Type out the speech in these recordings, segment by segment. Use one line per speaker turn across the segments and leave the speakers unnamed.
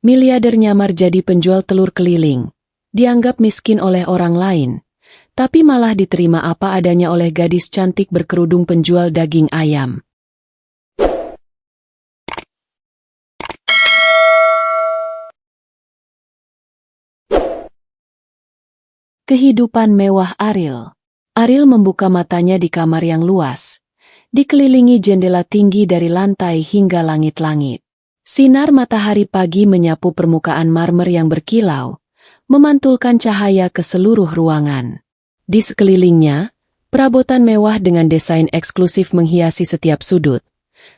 Miliarder nyamar jadi penjual telur keliling. Dianggap miskin oleh orang lain, tapi malah diterima apa adanya oleh gadis cantik berkerudung penjual daging ayam. Kehidupan mewah Ariel. Ariel membuka matanya di kamar yang luas, dikelilingi jendela tinggi dari lantai hingga langit-langit. Sinar matahari pagi menyapu permukaan marmer yang berkilau, memantulkan cahaya ke seluruh ruangan. Di sekelilingnya, perabotan mewah dengan desain eksklusif menghiasi setiap sudut.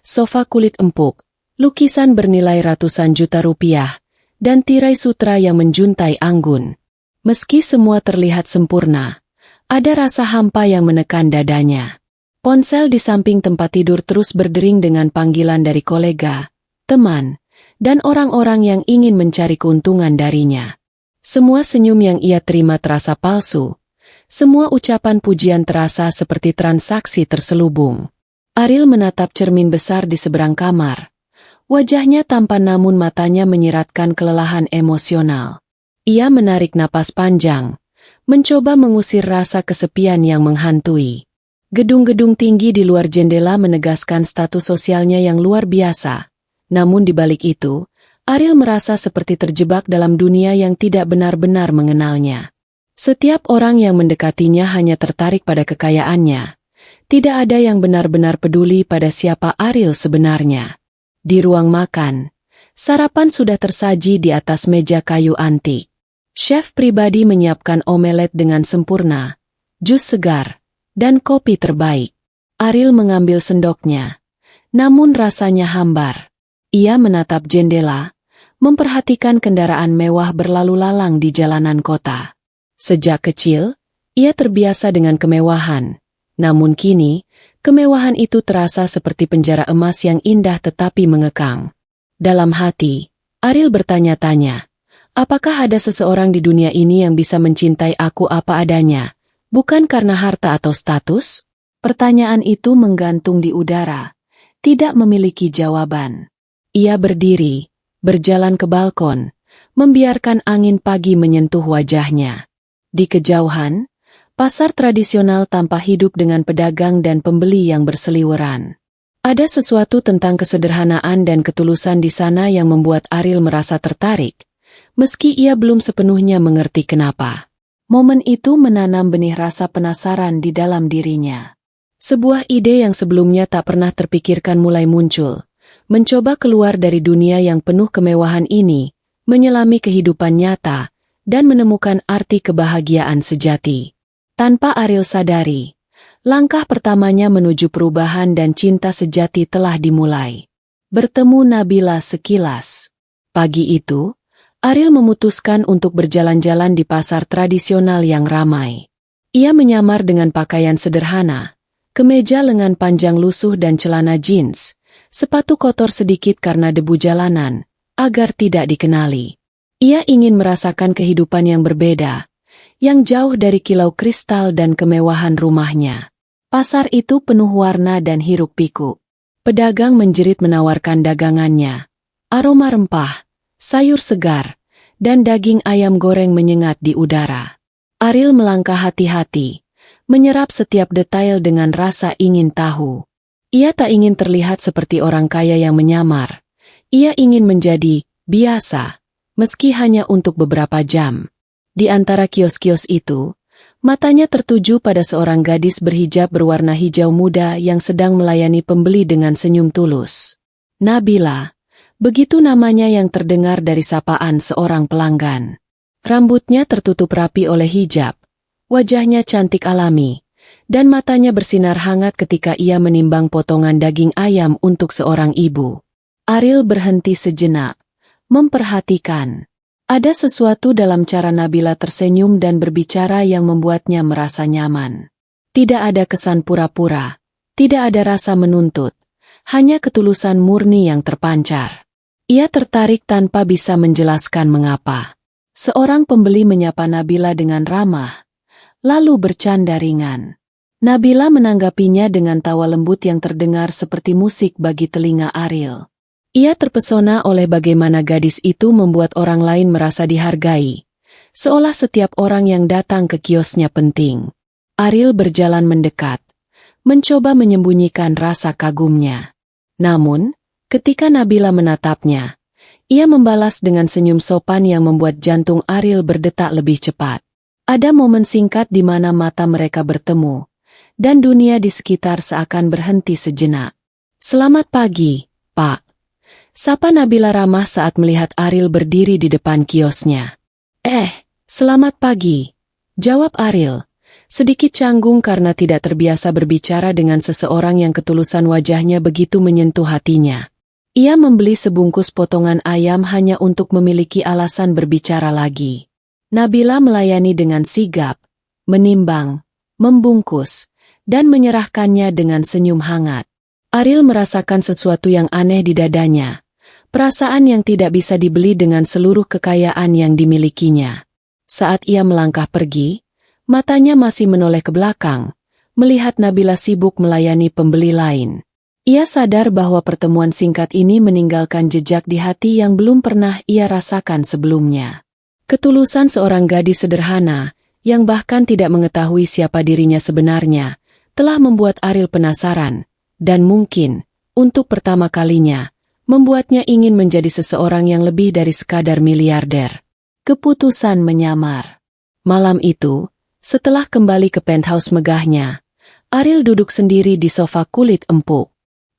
Sofa kulit empuk, lukisan bernilai ratusan juta rupiah, dan tirai sutra yang menjuntai anggun. Meski semua terlihat sempurna, ada rasa hampa yang menekan dadanya. Ponsel di samping tempat tidur terus berdering dengan panggilan dari kolega, teman, dan orang-orang yang ingin mencari keuntungan darinya. Semua senyum yang ia terima terasa palsu. Semua ucapan pujian terasa seperti transaksi terselubung. Ariel menatap cermin besar di seberang kamar. Wajahnya tampan namun matanya menyiratkan kelelahan emosional. Ia menarik napas panjang, mencoba mengusir rasa kesepian yang menghantui. Gedung-gedung tinggi di luar jendela menegaskan status sosialnya yang luar biasa. Namun di balik itu, Ariel merasa seperti terjebak dalam dunia yang tidak benar-benar mengenalnya. Setiap orang yang mendekatinya hanya tertarik pada kekayaannya. Tidak ada yang benar-benar peduli pada siapa Ariel sebenarnya. Di ruang makan, sarapan sudah tersaji di atas meja kayu antik. Chef pribadi menyiapkan omelet dengan sempurna, jus segar, dan kopi terbaik. Ariel mengambil sendoknya, namun rasanya hambar. Ia menatap jendela, memperhatikan kendaraan mewah berlalu lalang di jalanan kota. Sejak kecil, ia terbiasa dengan kemewahan. Namun kini, kemewahan itu terasa seperti penjara emas yang indah tetapi mengekang. Dalam hati, Ariel bertanya-tanya, apakah ada seseorang di dunia ini yang bisa mencintai aku apa adanya, bukan karena harta atau status? Pertanyaan itu menggantung di udara, tidak memiliki jawaban. Ia berdiri, berjalan ke balkon, membiarkan angin pagi menyentuh wajahnya. Di kejauhan, pasar tradisional tampak hidup dengan pedagang dan pembeli yang berseliweran. Ada sesuatu tentang kesederhanaan dan ketulusan di sana yang membuat Ariel merasa tertarik, meski ia belum sepenuhnya mengerti kenapa. Momen itu menanam benih rasa penasaran di dalam dirinya. Sebuah ide yang sebelumnya tak pernah terpikirkan mulai muncul. Mencoba keluar dari dunia yang penuh kemewahan ini, menyelami kehidupan nyata, dan menemukan arti kebahagiaan sejati. Tanpa Ariel sadari, langkah pertamanya menuju perubahan dan cinta sejati telah dimulai. Bertemu Nabila sekilas. Pagi itu, Ariel memutuskan untuk berjalan-jalan di pasar tradisional yang ramai. Ia menyamar dengan pakaian sederhana, kemeja lengan panjang lusuh dan celana jeans, sepatu kotor sedikit karena debu jalanan, agar tidak dikenali. Ia ingin merasakan kehidupan yang berbeda, yang jauh dari kilau kristal dan kemewahan rumahnya. Pasar itu penuh warna dan hiruk-pikuk. Pedagang menjerit menawarkan dagangannya. Aroma rempah, sayur segar, dan daging ayam goreng menyengat di udara. Ariel melangkah hati-hati, menyerap setiap detail dengan rasa ingin tahu. Ia tak ingin terlihat seperti orang kaya yang menyamar. Ia ingin menjadi biasa, meski hanya untuk beberapa jam. Di antara kios-kios itu, matanya tertuju pada seorang gadis berhijab berwarna hijau muda yang sedang melayani pembeli dengan senyum tulus. Nabila, begitu namanya yang terdengar dari sapaan seorang pelanggan. Rambutnya tertutup rapi oleh hijab, wajahnya cantik alami, dan matanya bersinar hangat ketika ia menimbang potongan daging ayam untuk seorang ibu. Ariel berhenti sejenak, memperhatikan. Ada sesuatu dalam cara Nabila tersenyum dan berbicara yang membuatnya merasa nyaman. Tidak ada kesan pura-pura, tidak ada rasa menuntut, hanya ketulusan murni yang terpancar. Ia tertarik tanpa bisa menjelaskan mengapa. Seorang pembeli menyapa Nabila dengan ramah, lalu bercanda ringan. Nabila menanggapinya dengan tawa lembut yang terdengar seperti musik bagi telinga Ariel. Ia terpesona oleh bagaimana gadis itu membuat orang lain merasa dihargai, seolah setiap orang yang datang ke kiosnya penting. Ariel berjalan mendekat, mencoba menyembunyikan rasa kagumnya. Namun, ketika Nabila menatapnya, ia membalas dengan senyum sopan yang membuat jantung Ariel berdetak lebih cepat. Ada momen singkat di mana mata mereka bertemu, dan dunia di sekitar seakan berhenti sejenak. "Selamat pagi, Pak," sapa Nabila ramah saat melihat Ariel berdiri di depan kiosnya. Selamat pagi," jawab Ariel, sedikit canggung karena tidak terbiasa berbicara dengan seseorang yang ketulusan wajahnya begitu menyentuh hatinya. Ia membeli sebungkus potongan ayam hanya untuk memiliki alasan berbicara lagi. Nabila melayani dengan sigap, menimbang, membungkus, dan menyerahkannya dengan senyum hangat. Ariel merasakan sesuatu yang aneh di dadanya, perasaan yang tidak bisa dibeli dengan seluruh kekayaan yang dimilikinya. Saat ia melangkah pergi, matanya masih menoleh ke belakang, melihat Nabila sibuk melayani pembeli lain. Ia sadar bahwa pertemuan singkat ini meninggalkan jejak di hati yang belum pernah ia rasakan sebelumnya. Ketulusan seorang gadis sederhana, yang bahkan tidak mengetahui siapa dirinya sebenarnya, telah membuat Ariel penasaran, dan mungkin, untuk pertama kalinya, membuatnya ingin menjadi seseorang yang lebih dari sekadar miliarder. Keputusan menyamar. Malam itu, setelah kembali ke penthouse megahnya, Ariel duduk sendiri di sofa kulit empuk.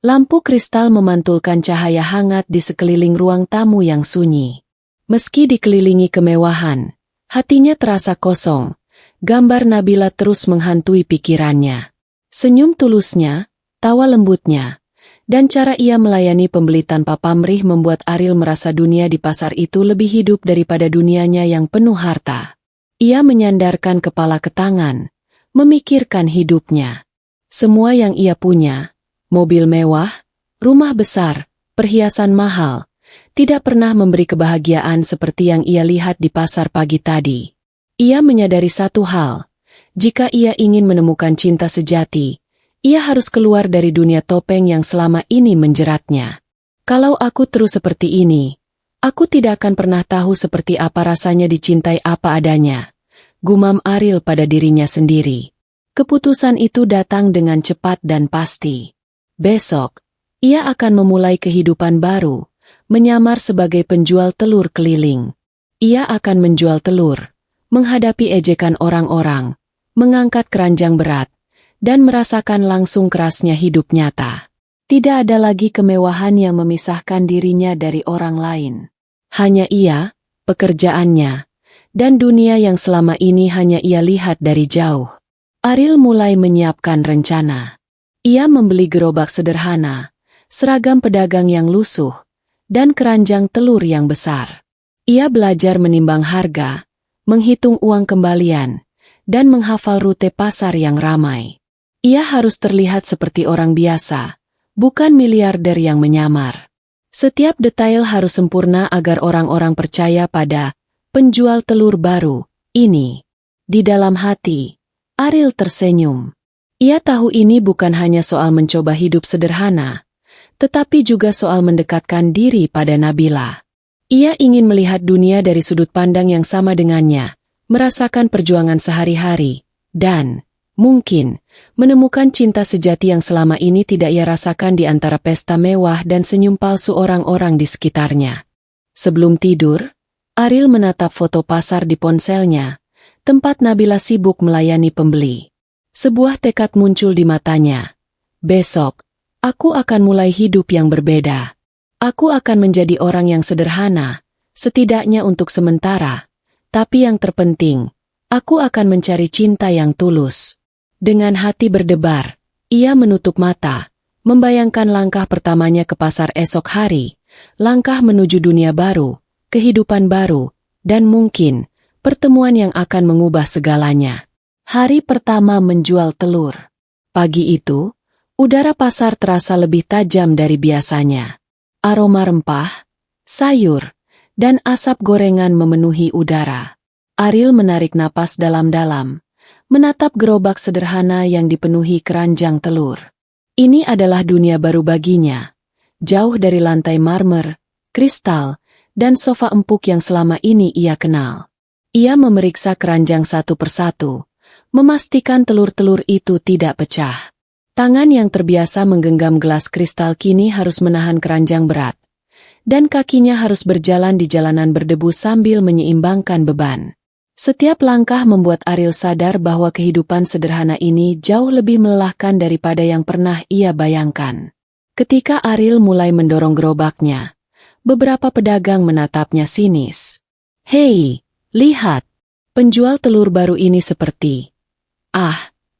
Lampu kristal memantulkan cahaya hangat di sekeliling ruang tamu yang sunyi. Meski dikelilingi kemewahan, hatinya terasa kosong. Gambar Nabila terus menghantui pikirannya. Senyum tulusnya, tawa lembutnya, dan cara ia melayani pembeli tanpa pamrih membuat Ariel merasa dunia di pasar itu lebih hidup daripada dunianya yang penuh harta. Ia menyandarkan kepala ke tangan, memikirkan hidupnya. Semua yang ia punya, mobil mewah, rumah besar, perhiasan mahal, tidak pernah memberi kebahagiaan seperti yang ia lihat di pasar pagi tadi. Ia menyadari satu hal, jika ia ingin menemukan cinta sejati, ia harus keluar dari dunia topeng yang selama ini menjeratnya. Kalau aku terus seperti ini, aku tidak akan pernah tahu seperti apa rasanya dicintai apa adanya, gumam Ariel pada dirinya sendiri. Keputusan itu datang dengan cepat dan pasti. Besok, ia akan memulai kehidupan baru, menyamar sebagai penjual telur keliling. Ia akan menjual telur, menghadapi ejekan orang-orang, mengangkat keranjang berat, dan merasakan langsung kerasnya hidup nyata. Tidak ada lagi kemewahan yang memisahkan dirinya dari orang lain. Hanya ia, pekerjaannya, dan dunia yang selama ini hanya ia lihat dari jauh. Ariel mulai menyiapkan rencana. Ia membeli gerobak sederhana, seragam pedagang yang lusuh, dan keranjang telur yang besar. Ia belajar menimbang harga, menghitung uang kembalian, dan menghafal rute pasar yang ramai. Ia harus terlihat seperti orang biasa, bukan miliarder yang menyamar. Setiap detail harus sempurna agar orang-orang percaya pada penjual telur baru ini. Di dalam hati, Ariel tersenyum. Ia tahu ini bukan hanya soal mencoba hidup sederhana, tetapi juga soal mendekatkan diri pada Nabila. Ia ingin melihat dunia dari sudut pandang yang sama dengannya, merasakan perjuangan sehari-hari, dan mungkin menemukan cinta sejati yang selama ini tidak ia rasakan di antara pesta mewah dan senyum palsu orang-orang di sekitarnya. Sebelum tidur, Ariel menatap foto pasar di ponselnya, tempat Nabila sibuk melayani pembeli. Sebuah tekad muncul di matanya. Besok, aku akan mulai hidup yang berbeda. Aku akan menjadi orang yang sederhana, setidaknya untuk sementara. Tapi yang terpenting, aku akan mencari cinta yang tulus. Dengan hati berdebar, ia menutup mata, membayangkan langkah pertamanya ke pasar esok hari, langkah menuju dunia baru, kehidupan baru, dan mungkin pertemuan yang akan mengubah segalanya. Hari pertama menjual telur. Pagi itu, udara pasar terasa lebih tajam dari biasanya. Aroma rempah, sayur, dan asap gorengan memenuhi udara. Ariel menarik napas dalam-dalam, menatap gerobak sederhana yang dipenuhi keranjang telur. Ini adalah dunia baru baginya, jauh dari lantai marmer, kristal, dan sofa empuk yang selama ini ia kenal. Ia memeriksa keranjang satu persatu, memastikan telur-telur itu tidak pecah. Tangan yang terbiasa menggenggam gelas kristal kini harus menahan keranjang berat, dan kakinya harus berjalan di jalanan berdebu sambil menyeimbangkan beban. Setiap langkah membuat Ariel sadar bahwa kehidupan sederhana ini jauh lebih melelahkan daripada yang pernah ia bayangkan. Ketika Ariel mulai mendorong gerobaknya, beberapa pedagang menatapnya sinis. "Hei, lihat, penjual telur baru ini seperti..."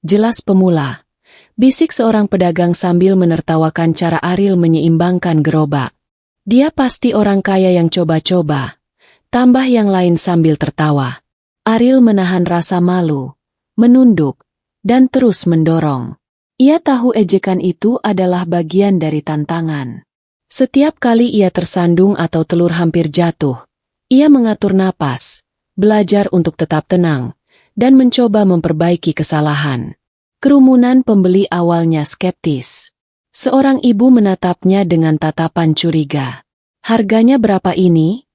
Jelas pemula," bisik seorang pedagang sambil menertawakan cara Ariel menyeimbangkan gerobak. "Dia pasti orang kaya yang coba-coba," tambah yang lain sambil tertawa. Ariel menahan rasa malu, menunduk, dan terus mendorong. Ia tahu ejekan itu adalah bagian dari tantangan. Setiap kali ia tersandung atau telur hampir jatuh, ia mengatur napas, belajar untuk tetap tenang, dan mencoba memperbaiki kesalahan. Kerumunan pembeli awalnya skeptis. Seorang ibu menatapnya dengan tatapan curiga. "Harganya berapa ini?"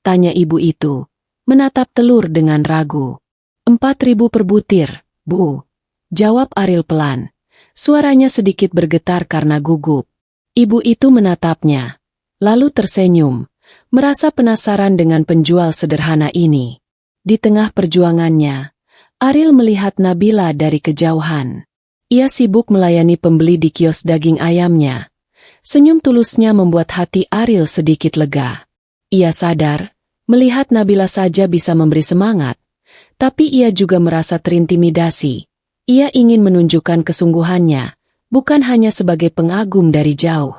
tanya ibu itu, menatap telur dengan ragu. 4.000 per butir, Bu," jawab Ariel pelan. Suaranya sedikit bergetar karena gugup. Ibu itu menatapnya, lalu tersenyum, merasa penasaran dengan penjual sederhana ini. Di tengah perjuangannya, Ariel melihat Nabila dari kejauhan. Ia sibuk melayani pembeli di kios daging ayamnya. Senyum tulusnya membuat hati Ariel sedikit lega. Ia sadar, melihat Nabila saja bisa memberi semangat, tapi ia juga merasa terintimidasi. Ia ingin menunjukkan kesungguhannya, bukan hanya sebagai pengagum dari jauh.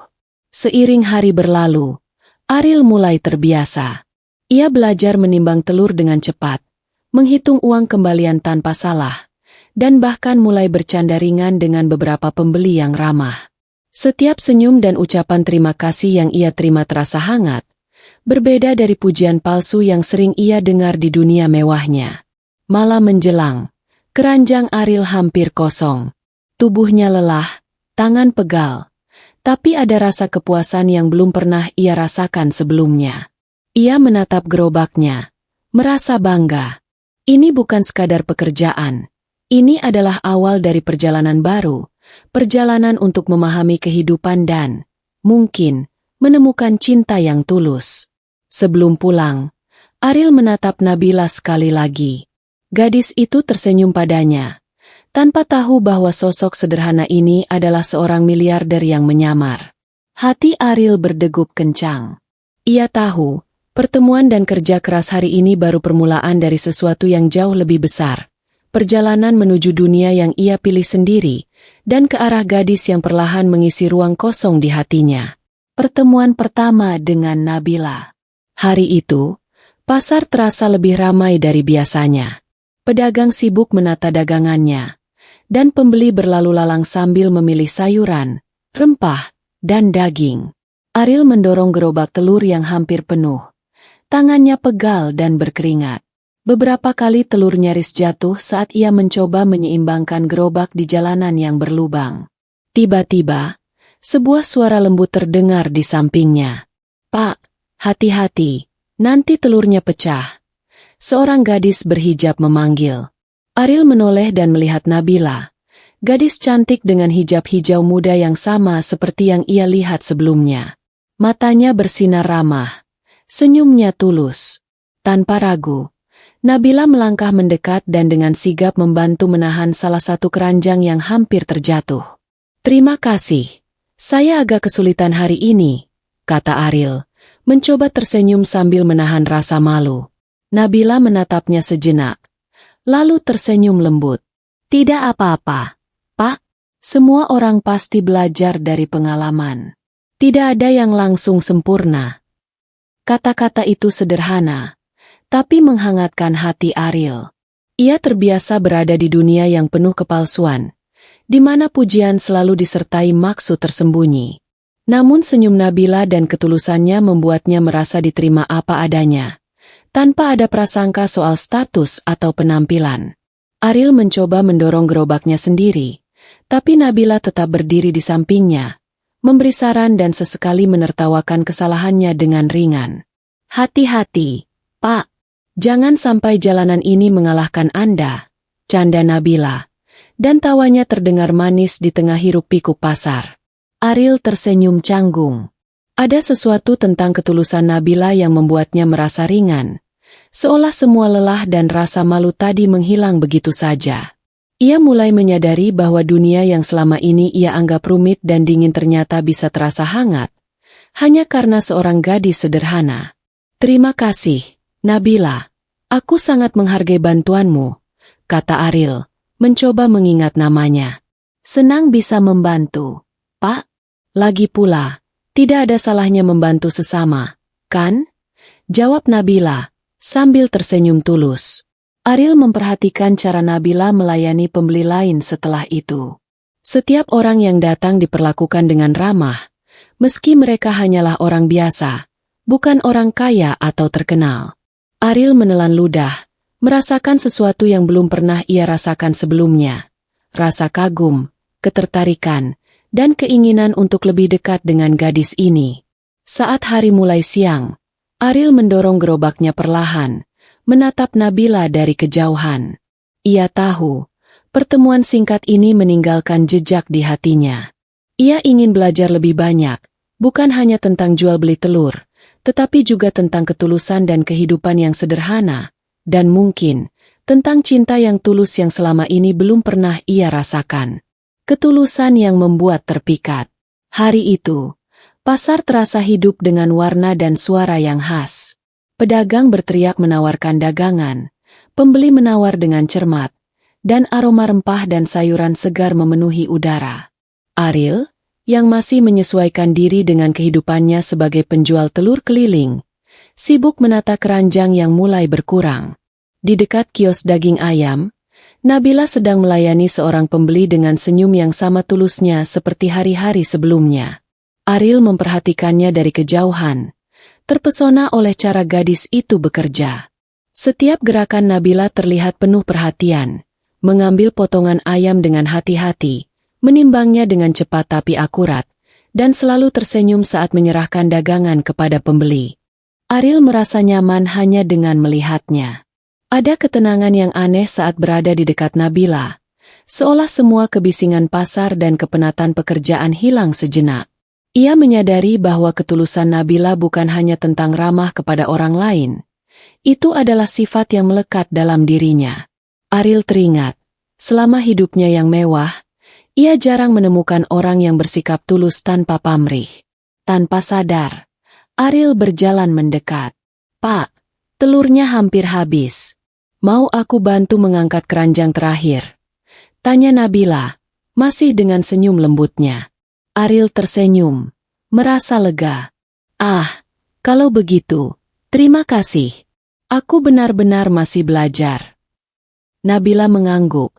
Seiring hari berlalu, Ariel mulai terbiasa. Ia belajar menimbang telur dengan cepat, menghitung uang kembalian tanpa salah, dan bahkan mulai bercanda ringan dengan beberapa pembeli yang ramah. Setiap senyum dan ucapan terima kasih yang ia terima terasa hangat, berbeda dari pujian palsu yang sering ia dengar di dunia mewahnya. Malam menjelang, keranjang Ariel hampir kosong. Tubuhnya lelah, tangan pegal, tapi ada rasa kepuasan yang belum pernah ia rasakan sebelumnya. Ia menatap gerobaknya, merasa bangga. Ini bukan sekadar pekerjaan. Ini adalah awal dari perjalanan baru, perjalanan untuk memahami kehidupan dan, mungkin, menemukan cinta yang tulus. Sebelum pulang, Ariel menatap Nabila sekali lagi. Gadis itu tersenyum padanya, tanpa tahu bahwa sosok sederhana ini adalah seorang miliarder yang menyamar. Hati Ariel berdegup kencang. Ia tahu, pertemuan dan kerja keras hari ini baru permulaan dari sesuatu yang jauh lebih besar. Perjalanan menuju dunia yang ia pilih sendiri, dan ke arah gadis yang perlahan mengisi ruang kosong di hatinya. Pertemuan pertama dengan Nabila. Hari itu, pasar terasa lebih ramai dari biasanya. Pedagang sibuk menata dagangannya, dan pembeli berlalu lalang sambil memilih sayuran, rempah, dan daging. Ariel mendorong gerobak telur yang hampir penuh. Tangannya pegal dan berkeringat. Beberapa kali telur nyaris jatuh saat ia mencoba menyeimbangkan gerobak di jalanan yang berlubang. Tiba-tiba, sebuah suara lembut terdengar di sampingnya. "Pak, hati-hati, nanti telurnya pecah." Seorang gadis berhijab memanggil. Ariel menoleh dan melihat Nabila, gadis cantik dengan hijab hijau muda yang sama seperti yang ia lihat sebelumnya. Matanya bersinar ramah. Senyumnya tulus. Tanpa ragu, Nabila melangkah mendekat dan dengan sigap membantu menahan salah satu keranjang yang hampir terjatuh. "Terima kasih. Saya agak kesulitan hari ini," kata Ariel, mencoba tersenyum sambil menahan rasa malu. Nabila menatapnya sejenak, lalu tersenyum lembut. "Tidak apa-apa, Pak. Semua orang pasti belajar dari pengalaman. Tidak ada yang langsung sempurna." Kata-kata itu sederhana, tapi menghangatkan hati Ariel. Ia terbiasa berada di dunia yang penuh kepalsuan, di mana pujian selalu disertai maksud tersembunyi. Namun senyum Nabila dan ketulusannya membuatnya merasa diterima apa adanya, tanpa ada prasangka soal status atau penampilan. Ariel mencoba mendorong gerobaknya sendiri, tapi Nabila tetap berdiri di sampingnya, memberi saran dan sesekali menertawakan kesalahannya dengan ringan. "Hati-hati, Pak. Jangan sampai jalanan ini mengalahkan Anda," canda Nabila. Dan tawanya terdengar manis di tengah hiruk-pikuk pasar. Ariel tersenyum canggung. Ada sesuatu tentang ketulusan Nabila yang membuatnya merasa ringan. Seolah semua lelah dan rasa malu tadi menghilang begitu saja. Ia mulai menyadari bahwa dunia yang selama ini ia anggap rumit dan dingin ternyata bisa terasa hangat. Hanya karena seorang gadis sederhana. "Terima kasih, Nabila. Aku sangat menghargai bantuanmu," kata Ariel, mencoba mengingat namanya. "Senang bisa membantu, Pak. Lagi pula, tidak ada salahnya membantu sesama, kan?" jawab Nabila, sambil tersenyum tulus. Ariel memperhatikan cara Nabila melayani pembeli lain setelah itu. Setiap orang yang datang diperlakukan dengan ramah, meski mereka hanyalah orang biasa, bukan orang kaya atau terkenal. Ariel menelan ludah, merasakan sesuatu yang belum pernah ia rasakan sebelumnya. Rasa kagum, ketertarikan, dan keinginan untuk lebih dekat dengan gadis ini. Saat hari mulai siang, Ariel mendorong gerobaknya perlahan, menatap Nabila dari kejauhan. Ia tahu, pertemuan singkat ini meninggalkan jejak di hatinya. Ia ingin belajar lebih banyak, bukan hanya tentang jual beli telur, tetapi juga tentang ketulusan dan kehidupan yang sederhana, dan mungkin, tentang cinta yang tulus yang selama ini belum pernah ia rasakan. Ketulusan yang membuat terpikat. Hari itu, pasar terasa hidup dengan warna dan suara yang khas. Pedagang berteriak menawarkan dagangan, pembeli menawar dengan cermat, dan aroma rempah dan sayuran segar memenuhi udara. Ariel, yang masih menyesuaikan diri dengan kehidupannya sebagai penjual telur keliling, sibuk menata keranjang yang mulai berkurang. Di dekat kios daging ayam, Nabila sedang melayani seorang pembeli dengan senyum yang sama tulusnya seperti hari-hari sebelumnya. Ariel memperhatikannya dari kejauhan, terpesona oleh cara gadis itu bekerja. Setiap gerakan Nabila terlihat penuh perhatian, mengambil potongan ayam dengan hati-hati, menimbangnya dengan cepat tapi akurat, dan selalu tersenyum saat menyerahkan dagangan kepada pembeli. Ariel merasa nyaman hanya dengan melihatnya. Ada ketenangan yang aneh saat berada di dekat Nabila, seolah semua kebisingan pasar dan kepenatan pekerjaan hilang sejenak. Ia menyadari bahwa ketulusan Nabila bukan hanya tentang ramah kepada orang lain. Itu adalah sifat yang melekat dalam dirinya. Ariel teringat, selama hidupnya yang mewah, ia jarang menemukan orang yang bersikap tulus tanpa pamrih. Tanpa sadar, Ariel berjalan mendekat. "Pak, telurnya hampir habis. Mau aku bantu mengangkat keranjang terakhir?" tanya Nabila, masih dengan senyum lembutnya. Ariel tersenyum, merasa lega. "Ah, kalau begitu, terima kasih. Aku benar-benar masih belajar." Nabila mengangguk,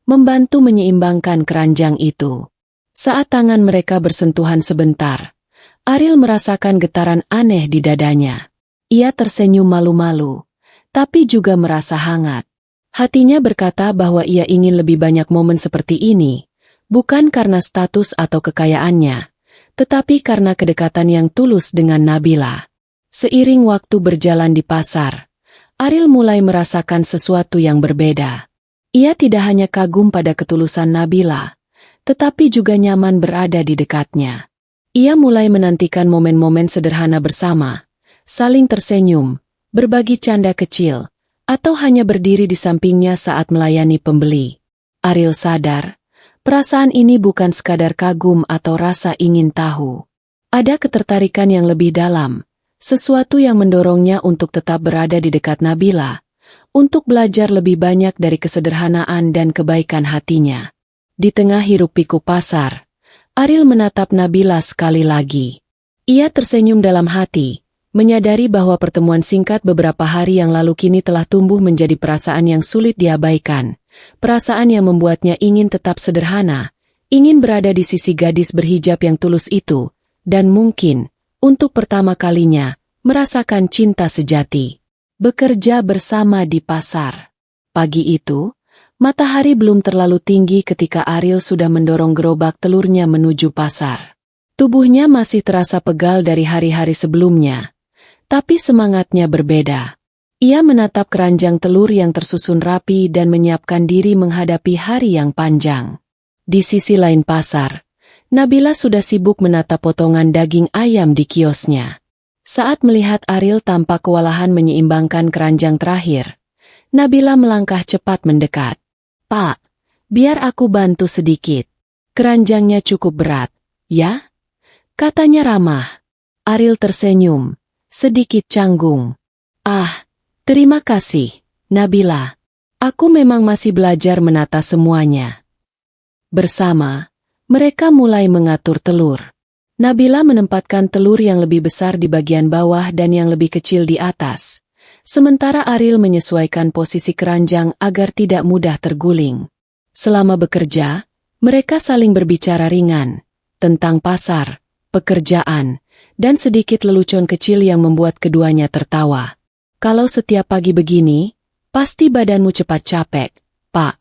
membantu menyeimbangkan keranjang itu. Saat tangan mereka bersentuhan sebentar, Ariel merasakan getaran aneh di dadanya. Ia tersenyum malu-malu, tapi juga merasa hangat. Hatinya berkata bahwa ia ingin lebih banyak momen seperti ini, bukan karena status atau kekayaannya, tetapi karena kedekatan yang tulus dengan Nabila. Seiring waktu berjalan di pasar, Ariel mulai merasakan sesuatu yang berbeda. Ia tidak hanya kagum pada ketulusan Nabila, tetapi juga nyaman berada di dekatnya. Ia mulai menantikan momen-momen sederhana bersama, saling tersenyum, berbagi canda kecil, atau hanya berdiri di sampingnya saat melayani pembeli. Ariel sadar, perasaan ini bukan sekadar kagum atau rasa ingin tahu. Ada ketertarikan yang lebih dalam, sesuatu yang mendorongnya untuk tetap berada di dekat Nabila, untuk belajar lebih banyak dari kesederhanaan dan kebaikan hatinya. Di tengah hiruk-pikuk pasar, Ariel menatap Nabila sekali lagi. Ia tersenyum dalam hati, menyadari bahwa pertemuan singkat beberapa hari yang lalu kini telah tumbuh menjadi perasaan yang sulit diabaikan. Perasaan yang membuatnya ingin tetap sederhana, ingin berada di sisi gadis berhijab yang tulus itu, dan mungkin, untuk pertama kalinya, merasakan cinta sejati. Bekerja bersama di pasar. Pagi itu, matahari belum terlalu tinggi ketika Ariel sudah mendorong gerobak telurnya menuju pasar. Tubuhnya masih terasa pegal dari hari-hari sebelumnya, tapi semangatnya berbeda. Ia menatap keranjang telur yang tersusun rapi dan menyiapkan diri menghadapi hari yang panjang. Di sisi lain pasar, Nabila sudah sibuk menatap potongan daging ayam di kiosnya. Saat melihat Ariel tampak kewalahan menyeimbangkan keranjang terakhir, Nabila melangkah cepat mendekat. "Pak, biar aku bantu sedikit. Keranjangnya cukup berat, ya?" katanya ramah. Ariel tersenyum, sedikit canggung. "Ah, terima kasih, Nabila. Aku memang masih belajar menata semuanya." Bersama, mereka mulai mengatur telur. Nabila menempatkan telur yang lebih besar di bagian bawah dan yang lebih kecil di atas. Sementara Ariel menyesuaikan posisi keranjang agar tidak mudah terguling. Selama bekerja, mereka saling berbicara ringan tentang pasar, pekerjaan, dan sedikit lelucon kecil yang membuat keduanya tertawa. "Kalau setiap pagi begini, pasti badanmu cepat capek, Pak,"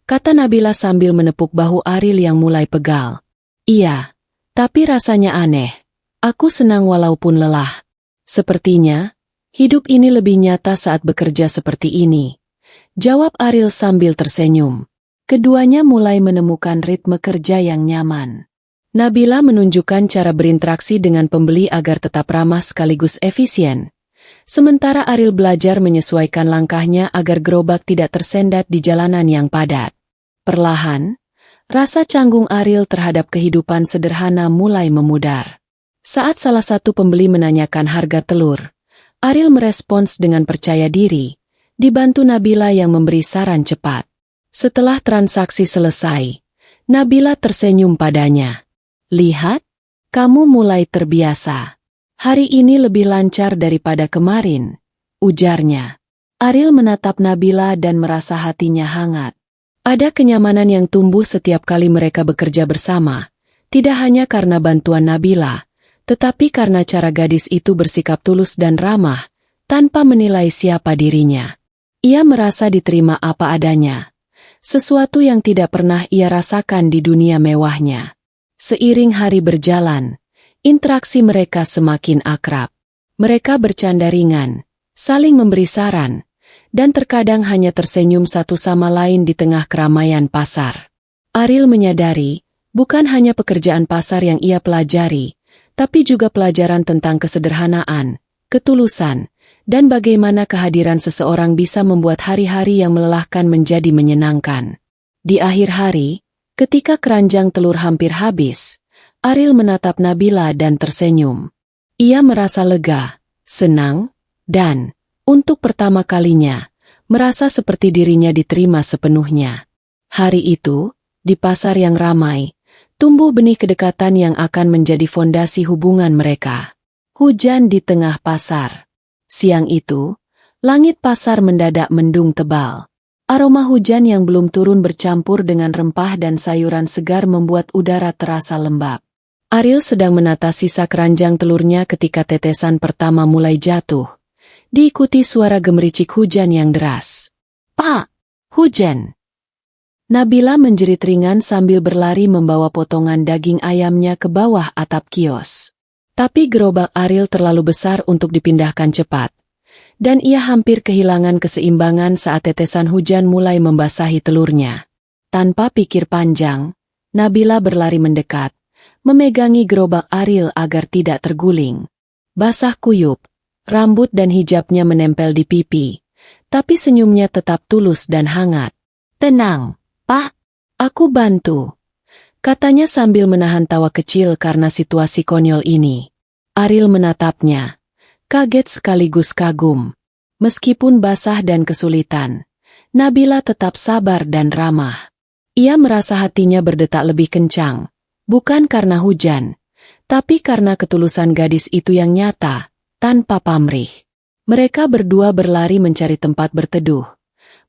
kata Nabila sambil menepuk bahu Ariel yang mulai pegal. "Iya, tapi rasanya aneh. Aku senang walaupun lelah. Sepertinya, hidup ini lebih nyata saat bekerja seperti ini," jawab Ariel sambil tersenyum. Keduanya mulai menemukan ritme kerja yang nyaman. Nabila menunjukkan cara berinteraksi dengan pembeli agar tetap ramah sekaligus efisien. Sementara Ariel belajar menyesuaikan langkahnya agar gerobak tidak tersendat di jalanan yang padat. Perlahan, rasa canggung Ariel terhadap kehidupan sederhana mulai memudar. Saat salah satu pembeli menanyakan harga telur, Ariel merespons dengan percaya diri, dibantu Nabila yang memberi saran cepat. Setelah transaksi selesai, Nabila tersenyum padanya. "Lihat, kamu mulai terbiasa. Hari ini lebih lancar daripada kemarin," ujarnya. Ariel menatap Nabila dan merasa hatinya hangat. Ada kenyamanan yang tumbuh setiap kali mereka bekerja bersama, tidak hanya karena bantuan Nabila, tetapi karena cara gadis itu bersikap tulus dan ramah, tanpa menilai siapa dirinya. Ia merasa diterima apa adanya, sesuatu yang tidak pernah ia rasakan di dunia mewahnya. Seiring hari berjalan, interaksi mereka semakin akrab. Mereka bercanda ringan, saling memberi saran, dan terkadang hanya tersenyum satu sama lain di tengah keramaian pasar. Ariel menyadari, bukan hanya pekerjaan pasar yang ia pelajari, tapi juga pelajaran tentang kesederhanaan, ketulusan, dan bagaimana kehadiran seseorang bisa membuat hari-hari yang melelahkan menjadi menyenangkan. Di akhir hari, ketika keranjang telur hampir habis, Ariel menatap Nabila dan tersenyum. Ia merasa lega, senang, dan, untuk pertama kalinya, merasa seperti dirinya diterima sepenuhnya. Hari itu, di pasar yang ramai, tumbuh benih kedekatan yang akan menjadi fondasi hubungan mereka. Hujan di tengah pasar. Siang itu, langit pasar mendadak mendung tebal. Aroma hujan yang belum turun bercampur dengan rempah dan sayuran segar membuat udara terasa lembab. Ariel sedang menata sisa keranjang telurnya ketika tetesan pertama mulai jatuh, diikuti suara gemericik hujan yang deras. "Pak, hujan!" Nabila menjerit ringan sambil berlari membawa potongan daging ayamnya ke bawah atap kios. Tapi gerobak Ariel terlalu besar untuk dipindahkan cepat, dan ia hampir kehilangan keseimbangan saat tetesan hujan mulai membasahi telurnya. Tanpa pikir panjang, Nabila berlari mendekat, memegangi gerobak Ariel agar tidak terguling. Basah kuyup, rambut dan hijabnya menempel di pipi, tapi senyumnya tetap tulus dan hangat. "Tenang, Pak, aku bantu," katanya sambil menahan tawa kecil karena situasi konyol ini. Ariel menatapnya, kaget sekaligus kagum. Meskipun basah dan kesulitan, Nabila tetap sabar dan ramah. Ia merasa hatinya berdetak lebih kencang, bukan karena hujan, tapi karena ketulusan gadis itu yang nyata, tanpa pamrih. Mereka berdua berlari mencari tempat berteduh,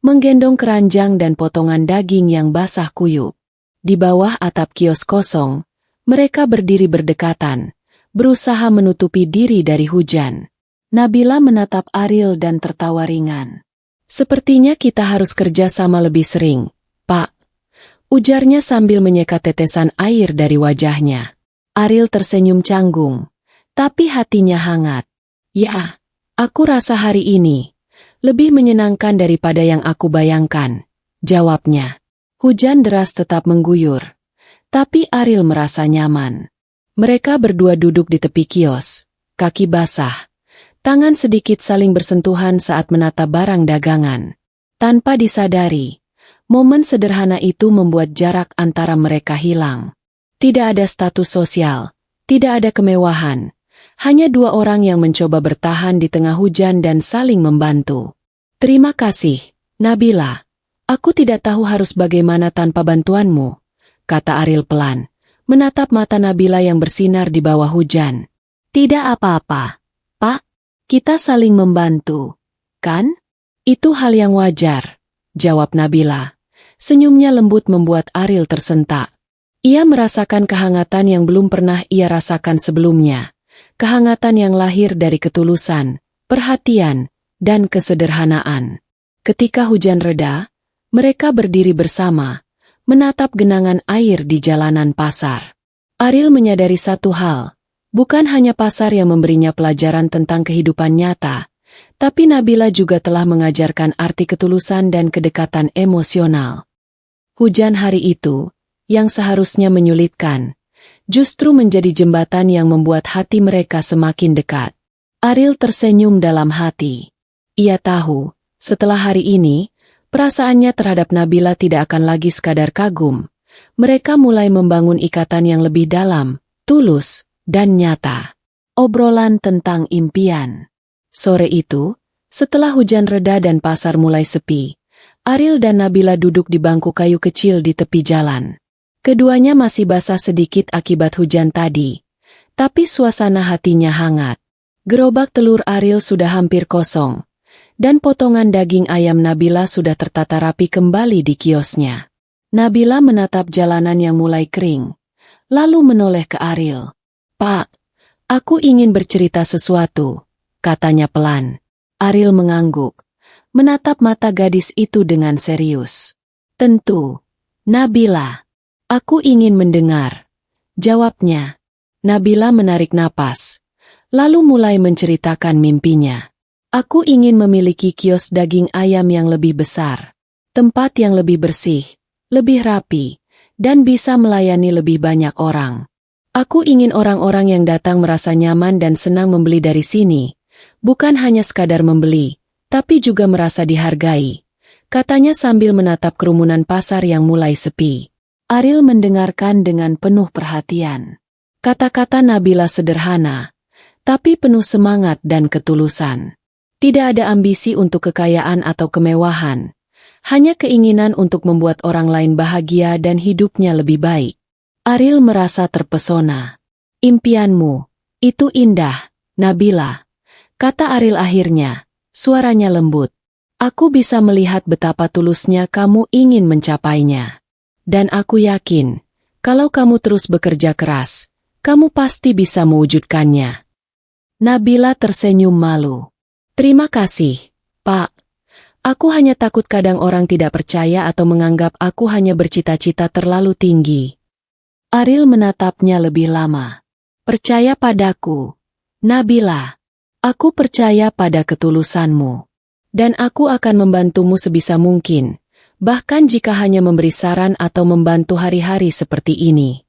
menggendong keranjang dan potongan daging yang basah kuyup. Di bawah atap kios kosong, mereka berdiri berdekatan, berusaha menutupi diri dari hujan. Nabila menatap Ariel dan tertawa ringan. "Sepertinya kita harus kerja sama lebih sering, Pak," ujarnya sambil menyeka tetesan air dari wajahnya. Ariel tersenyum canggung, tapi hatinya hangat. Ya, aku rasa hari ini lebih menyenangkan daripada yang aku bayangkan, jawabnya. Hujan deras tetap mengguyur, tapi Ariel merasa nyaman. Mereka berdua duduk di tepi kios, kaki basah, tangan sedikit saling bersentuhan saat menatap barang dagangan. Tanpa disadari, momen sederhana itu membuat jarak antara mereka hilang. Tidak ada status sosial, tidak ada kemewahan, hanya dua orang yang mencoba bertahan di tengah hujan dan saling membantu. Terima kasih, Nabila. Aku tidak tahu harus bagaimana tanpa bantuanmu, kata Ariel pelan, menatap mata Nabila yang bersinar di bawah hujan. Tidak apa-apa, Pak. Kita saling membantu, kan? Itu hal yang wajar, jawab Nabila. Senyumnya lembut membuat Ariel tersentak. Ia merasakan kehangatan yang belum pernah ia rasakan sebelumnya. Kehangatan yang lahir dari ketulusan, perhatian, dan kesederhanaan. Ketika hujan reda, mereka berdiri bersama, menatap genangan air di jalanan pasar. Ariel menyadari satu hal, bukan hanya pasar yang memberinya pelajaran tentang kehidupan nyata, tapi Nabila juga telah mengajarkan arti ketulusan dan kedekatan emosional. Hujan hari itu, yang seharusnya menyulitkan, justru menjadi jembatan yang membuat hati mereka semakin dekat. Ariel tersenyum dalam hati. Ia tahu, setelah hari ini, perasaannya terhadap Nabila tidak akan lagi sekadar kagum. Mereka mulai membangun ikatan yang lebih dalam, tulus, dan nyata. Obrolan tentang impian. Sore itu, setelah hujan reda dan pasar mulai sepi, Ariel dan Nabila duduk di bangku kayu kecil di tepi jalan. Keduanya masih basah sedikit akibat hujan tadi, tapi suasana hatinya hangat. Gerobak telur Ariel sudah hampir kosong, dan potongan daging ayam Nabila sudah tertata rapi kembali di kiosnya. Nabila menatap jalanan yang mulai kering, lalu menoleh ke Ariel. Pak, aku ingin bercerita sesuatu, katanya pelan. Ariel mengangguk, menatap mata gadis itu dengan serius. Tentu, Nabila. Aku ingin mendengar, jawabnya. Nabila menarik napas, lalu mulai menceritakan mimpinya. Aku ingin memiliki kios daging ayam yang lebih besar, tempat yang lebih bersih, lebih rapi, dan bisa melayani lebih banyak orang. Aku ingin orang-orang yang datang merasa nyaman dan senang membeli dari sini, bukan hanya sekadar membeli, tapi juga merasa dihargai, katanya sambil menatap kerumunan pasar yang mulai sepi. Ariel mendengarkan dengan penuh perhatian. Kata-kata Nabila sederhana, tapi penuh semangat dan ketulusan. Tidak ada ambisi untuk kekayaan atau kemewahan, hanya keinginan untuk membuat orang lain bahagia dan hidupnya lebih baik. Ariel merasa terpesona. Impianmu, itu indah, Nabila, kata Ariel akhirnya, suaranya lembut. Aku bisa melihat betapa tulusnya kamu ingin mencapainya. Dan aku yakin, kalau kamu terus bekerja keras, kamu pasti bisa mewujudkannya. Nabila tersenyum malu. Terima kasih, Pak. Aku hanya takut kadang orang tidak percaya atau menganggap aku hanya bercita-cita terlalu tinggi. Ariel menatapnya lebih lama. Percaya padaku, Nabila. Aku percaya pada ketulusanmu. Dan aku akan membantumu sebisa mungkin. Bahkan jika hanya memberi saran atau membantu hari-hari seperti ini.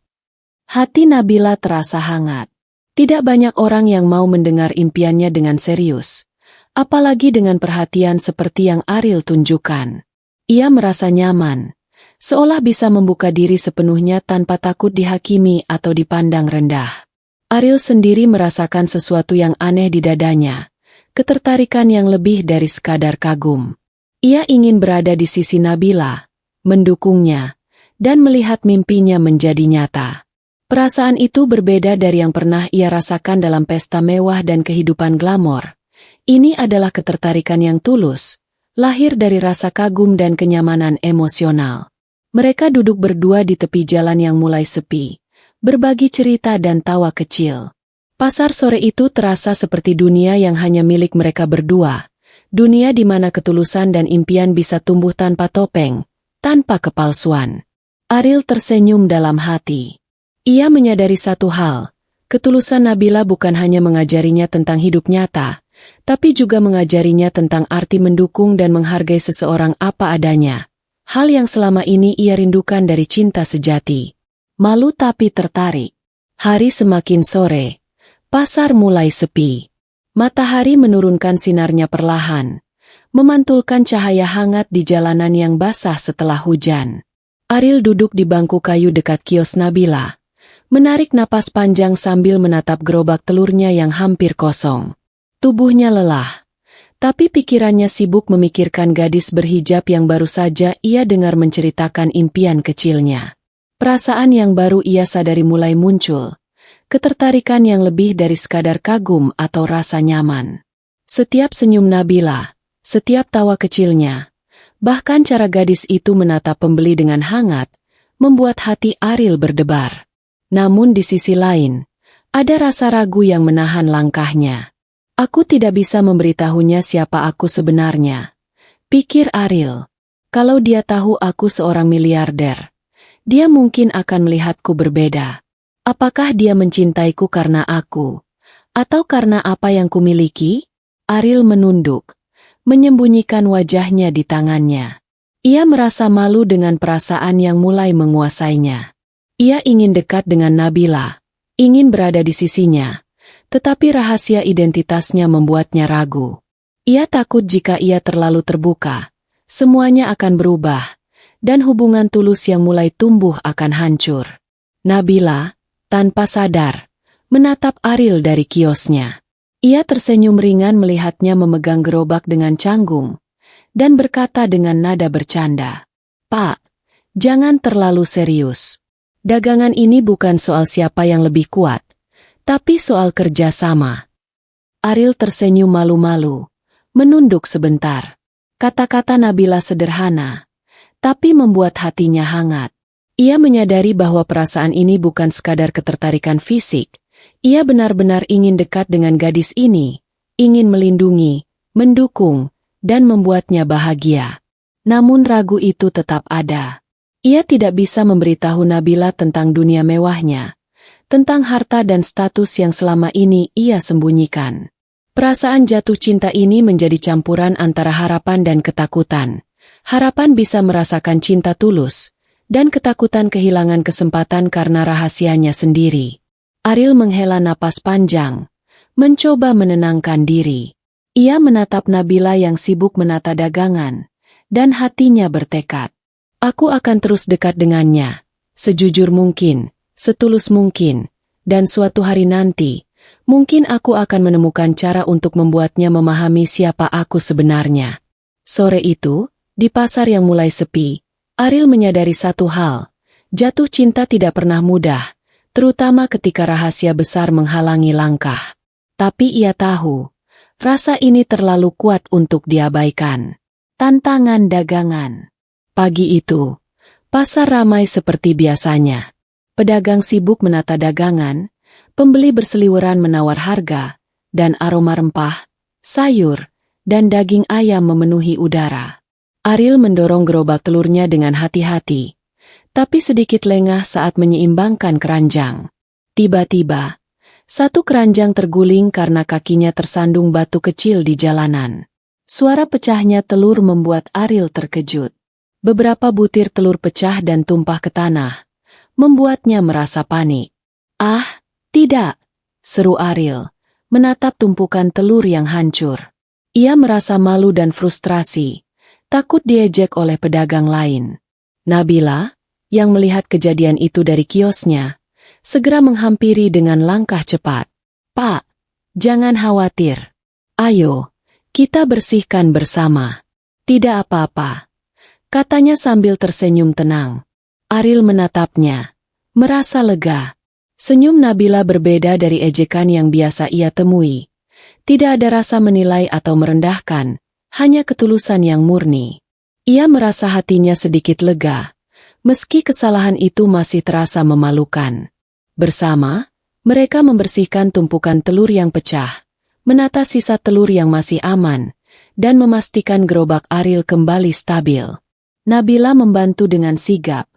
Hati Nabila terasa hangat. Tidak banyak orang yang mau mendengar impiannya dengan serius. Apalagi dengan perhatian seperti yang Ariel tunjukkan. Ia merasa nyaman. Seolah bisa membuka diri sepenuhnya tanpa takut dihakimi atau dipandang rendah. Ariel sendiri merasakan sesuatu yang aneh di dadanya. Ketertarikan yang lebih dari sekadar kagum. Ia ingin berada di sisi Nabila, mendukungnya, dan melihat mimpinya menjadi nyata. Perasaan itu berbeda dari yang pernah ia rasakan dalam pesta mewah dan kehidupan glamor. Ini adalah ketertarikan yang tulus, lahir dari rasa kagum dan kenyamanan emosional. Mereka duduk berdua di tepi jalan yang mulai sepi, berbagi cerita dan tawa kecil. Pasar sore itu terasa seperti dunia yang hanya milik mereka berdua. Dunia di mana ketulusan dan impian bisa tumbuh tanpa topeng, tanpa kepalsuan. Ariel tersenyum dalam hati. Ia menyadari satu hal, ketulusan Nabila bukan hanya mengajarinya tentang hidup nyata, tapi juga mengajarinya tentang arti mendukung dan menghargai seseorang apa adanya. Hal yang selama ini ia rindukan dari cinta sejati. Malu tapi tertarik. Hari semakin sore. Pasar mulai sepi. Matahari menurunkan sinarnya perlahan, memantulkan cahaya hangat di jalanan yang basah setelah hujan. Ariel duduk di bangku kayu dekat kios Nabila, menarik napas panjang sambil menatap gerobak telurnya yang hampir kosong. Tubuhnya lelah, tapi pikirannya sibuk memikirkan gadis berhijab yang baru saja ia dengar menceritakan impian kecilnya. Perasaan yang baru ia sadari mulai muncul, ketertarikan yang lebih dari sekadar kagum atau rasa nyaman. Setiap senyum Nabila, setiap tawa kecilnya, bahkan cara gadis itu menatap pembeli dengan hangat, membuat hati Ariel berdebar. Namun di sisi lain, ada rasa ragu yang menahan langkahnya. Aku tidak bisa memberitahunya siapa aku sebenarnya, pikir Ariel. Kalau dia tahu aku seorang miliarder, dia mungkin akan melihatku berbeda. Apakah dia mencintaiku karena aku, atau karena apa yang kumiliki? Ariel menunduk, menyembunyikan wajahnya di tangannya. Ia merasa malu dengan perasaan yang mulai menguasainya. Ia ingin dekat dengan Nabila, ingin berada di sisinya, tetapi rahasia identitasnya membuatnya ragu. Ia takut jika ia terlalu terbuka, semuanya akan berubah, dan hubungan tulus yang mulai tumbuh akan hancur. Nabila, tanpa sadar, menatap Ariel dari kiosnya. Ia tersenyum ringan melihatnya memegang gerobak dengan canggung, dan berkata dengan nada bercanda, "Pak, jangan terlalu serius. Dagangan ini bukan soal siapa yang lebih kuat, tapi soal kerja sama." Ariel tersenyum malu-malu, menunduk sebentar. Kata-kata Nabila sederhana, tapi membuat hatinya hangat. Ia menyadari bahwa perasaan ini bukan sekadar ketertarikan fisik. Ia benar-benar ingin dekat dengan gadis ini, ingin melindungi, mendukung, dan membuatnya bahagia. Namun ragu itu tetap ada. Ia tidak bisa memberitahu Nabila tentang dunia mewahnya, tentang harta dan status yang selama ini ia sembunyikan. Perasaan jatuh cinta ini menjadi campuran antara harapan dan ketakutan. Harapan bisa merasakan cinta tulus, dan ketakutan kehilangan kesempatan karena rahasianya sendiri. Ariel menghela napas panjang, mencoba menenangkan diri. Ia menatap Nabila yang sibuk menata dagangan, dan hatinya bertekad. Aku akan terus dekat dengannya, sejujur mungkin, setulus mungkin, dan suatu hari nanti, mungkin aku akan menemukan cara untuk membuatnya memahami siapa aku sebenarnya. Sore itu, di pasar yang mulai sepi, Ariel menyadari satu hal, jatuh cinta tidak pernah mudah, terutama ketika rahasia besar menghalangi langkah. Tapi ia tahu, rasa ini terlalu kuat untuk diabaikan. Tantangan dagangan. Pagi itu, pasar ramai seperti biasanya. Pedagang sibuk menata dagangan, pembeli berseliweran menawar harga, dan aroma rempah, sayur, dan daging ayam memenuhi udara. Ariel mendorong gerobak telurnya dengan hati-hati, tapi sedikit lengah saat menyeimbangkan keranjang. Tiba-tiba, satu keranjang terguling karena kakinya tersandung batu kecil di jalanan. Suara pecahnya telur membuat Ariel terkejut. Beberapa butir telur pecah dan tumpah ke tanah, membuatnya merasa panik. "Ah, tidak!" seru Ariel, menatap tumpukan telur yang hancur. Ia merasa malu dan frustrasi, takut diejek oleh pedagang lain. Nabila, yang melihat kejadian itu dari kiosnya, segera menghampiri dengan langkah cepat. "Pak, jangan khawatir. Ayo, kita bersihkan bersama." "Tidak apa-apa," katanya sambil tersenyum tenang. Ariel menatapnya, merasa lega. Senyum Nabila berbeda dari ejekan yang biasa ia temui. Tidak ada rasa menilai atau merendahkan, hanya ketulusan yang murni. Ia merasa hatinya sedikit lega, meski kesalahan itu masih terasa memalukan. Bersama, mereka membersihkan tumpukan telur yang pecah, menata sisa telur yang masih aman, dan memastikan gerobak Ariel kembali stabil. Nabila membantu dengan sigap,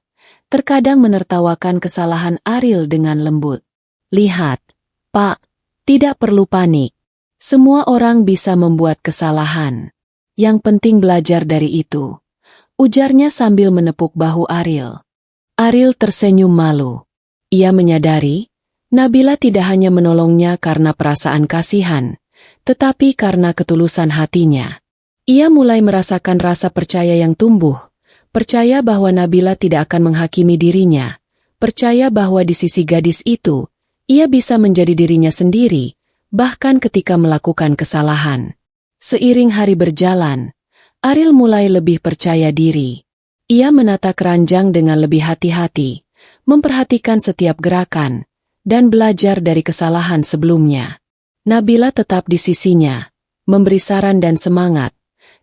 terkadang menertawakan kesalahan Ariel dengan lembut. "Lihat, Pak, tidak perlu panik. Semua orang bisa membuat kesalahan. Yang penting belajar dari itu," ujarnya sambil menepuk bahu Ariel. Ariel tersenyum malu. Ia menyadari, Nabila tidak hanya menolongnya karena perasaan kasihan, tetapi karena ketulusan hatinya. Ia mulai merasakan rasa percaya yang tumbuh, percaya bahwa Nabila tidak akan menghakimi dirinya, percaya bahwa di sisi gadis itu, ia bisa menjadi dirinya sendiri, bahkan ketika melakukan kesalahan. Seiring hari berjalan, Ariel mulai lebih percaya diri. Ia menata keranjang dengan lebih hati-hati, memperhatikan setiap gerakan, dan belajar dari kesalahan sebelumnya. Nabila tetap di sisinya, memberi saran dan semangat,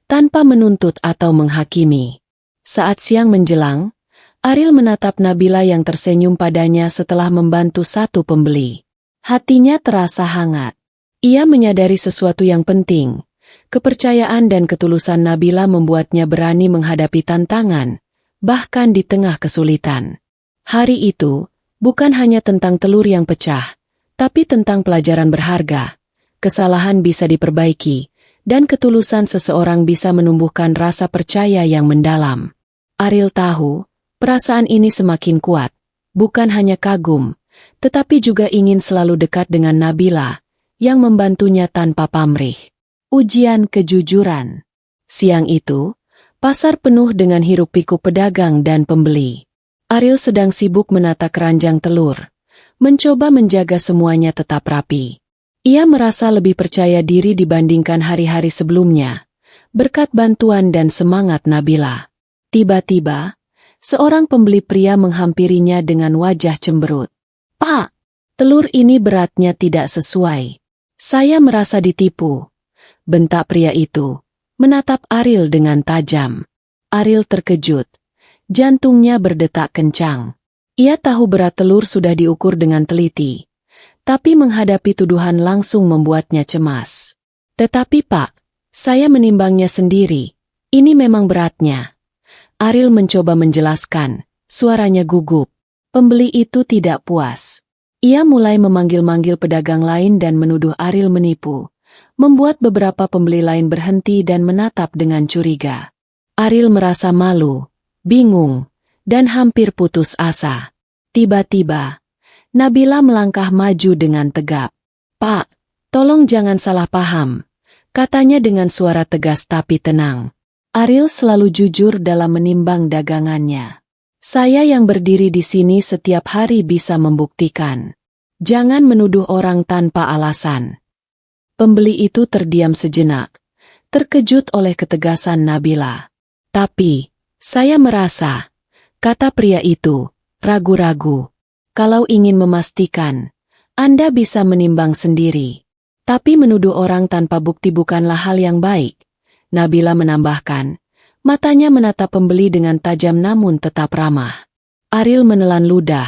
tanpa menuntut atau menghakimi. Saat siang menjelang, Ariel menatap Nabila yang tersenyum padanya setelah membantu satu pembeli. Hatinya terasa hangat. Ia menyadari sesuatu yang penting. Kepercayaan dan ketulusan Nabila membuatnya berani menghadapi tantangan, bahkan di tengah kesulitan. Hari itu, bukan hanya tentang telur yang pecah, tapi tentang pelajaran berharga. Kesalahan bisa diperbaiki, dan ketulusan seseorang bisa menumbuhkan rasa percaya yang mendalam. Ariel tahu, perasaan ini semakin kuat, bukan hanya kagum, tetapi juga ingin selalu dekat dengan Nabila, yang membantunya tanpa pamrih. Ujian kejujuran. Siang itu, pasar penuh dengan hiruk-pikuk pedagang dan pembeli. Ariel sedang sibuk menata keranjang telur, mencoba menjaga semuanya tetap rapi. Ia merasa lebih percaya diri dibandingkan hari-hari sebelumnya, berkat bantuan dan semangat Nabila. Tiba-tiba, seorang pembeli pria menghampirinya dengan wajah cemberut. "Pak, telur ini beratnya tidak sesuai. Saya merasa ditipu," bentak pria itu, menatap Ariel dengan tajam. Ariel terkejut. Jantungnya berdetak kencang. Ia tahu berat telur sudah diukur dengan teliti, tapi menghadapi tuduhan langsung membuatnya cemas. "Tetapi Pak, saya menimbangnya sendiri. Ini memang beratnya." Ariel mencoba menjelaskan, suaranya gugup. Pembeli itu tidak puas. Ia mulai memanggil-manggil pedagang lain dan menuduh Ariel menipu, membuat beberapa pembeli lain berhenti dan menatap dengan curiga. Ariel merasa malu, bingung, dan hampir putus asa. Tiba-tiba, Nabila melangkah maju dengan tegap. "Pak, tolong jangan salah paham," katanya dengan suara tegas tapi tenang. Ariel selalu jujur dalam menimbang dagangannya. "Saya yang berdiri di sini setiap hari bisa membuktikan. Jangan menuduh orang tanpa alasan." Pembeli itu terdiam sejenak, terkejut oleh ketegasan Nabila. "Tapi, saya merasa," kata pria itu, ragu-ragu. "Kalau ingin memastikan, Anda bisa menimbang sendiri. Tapi menuduh orang tanpa bukti bukanlah hal yang baik," Nabila menambahkan. Matanya menatap pembeli dengan tajam namun tetap ramah. Ariel menelan ludah,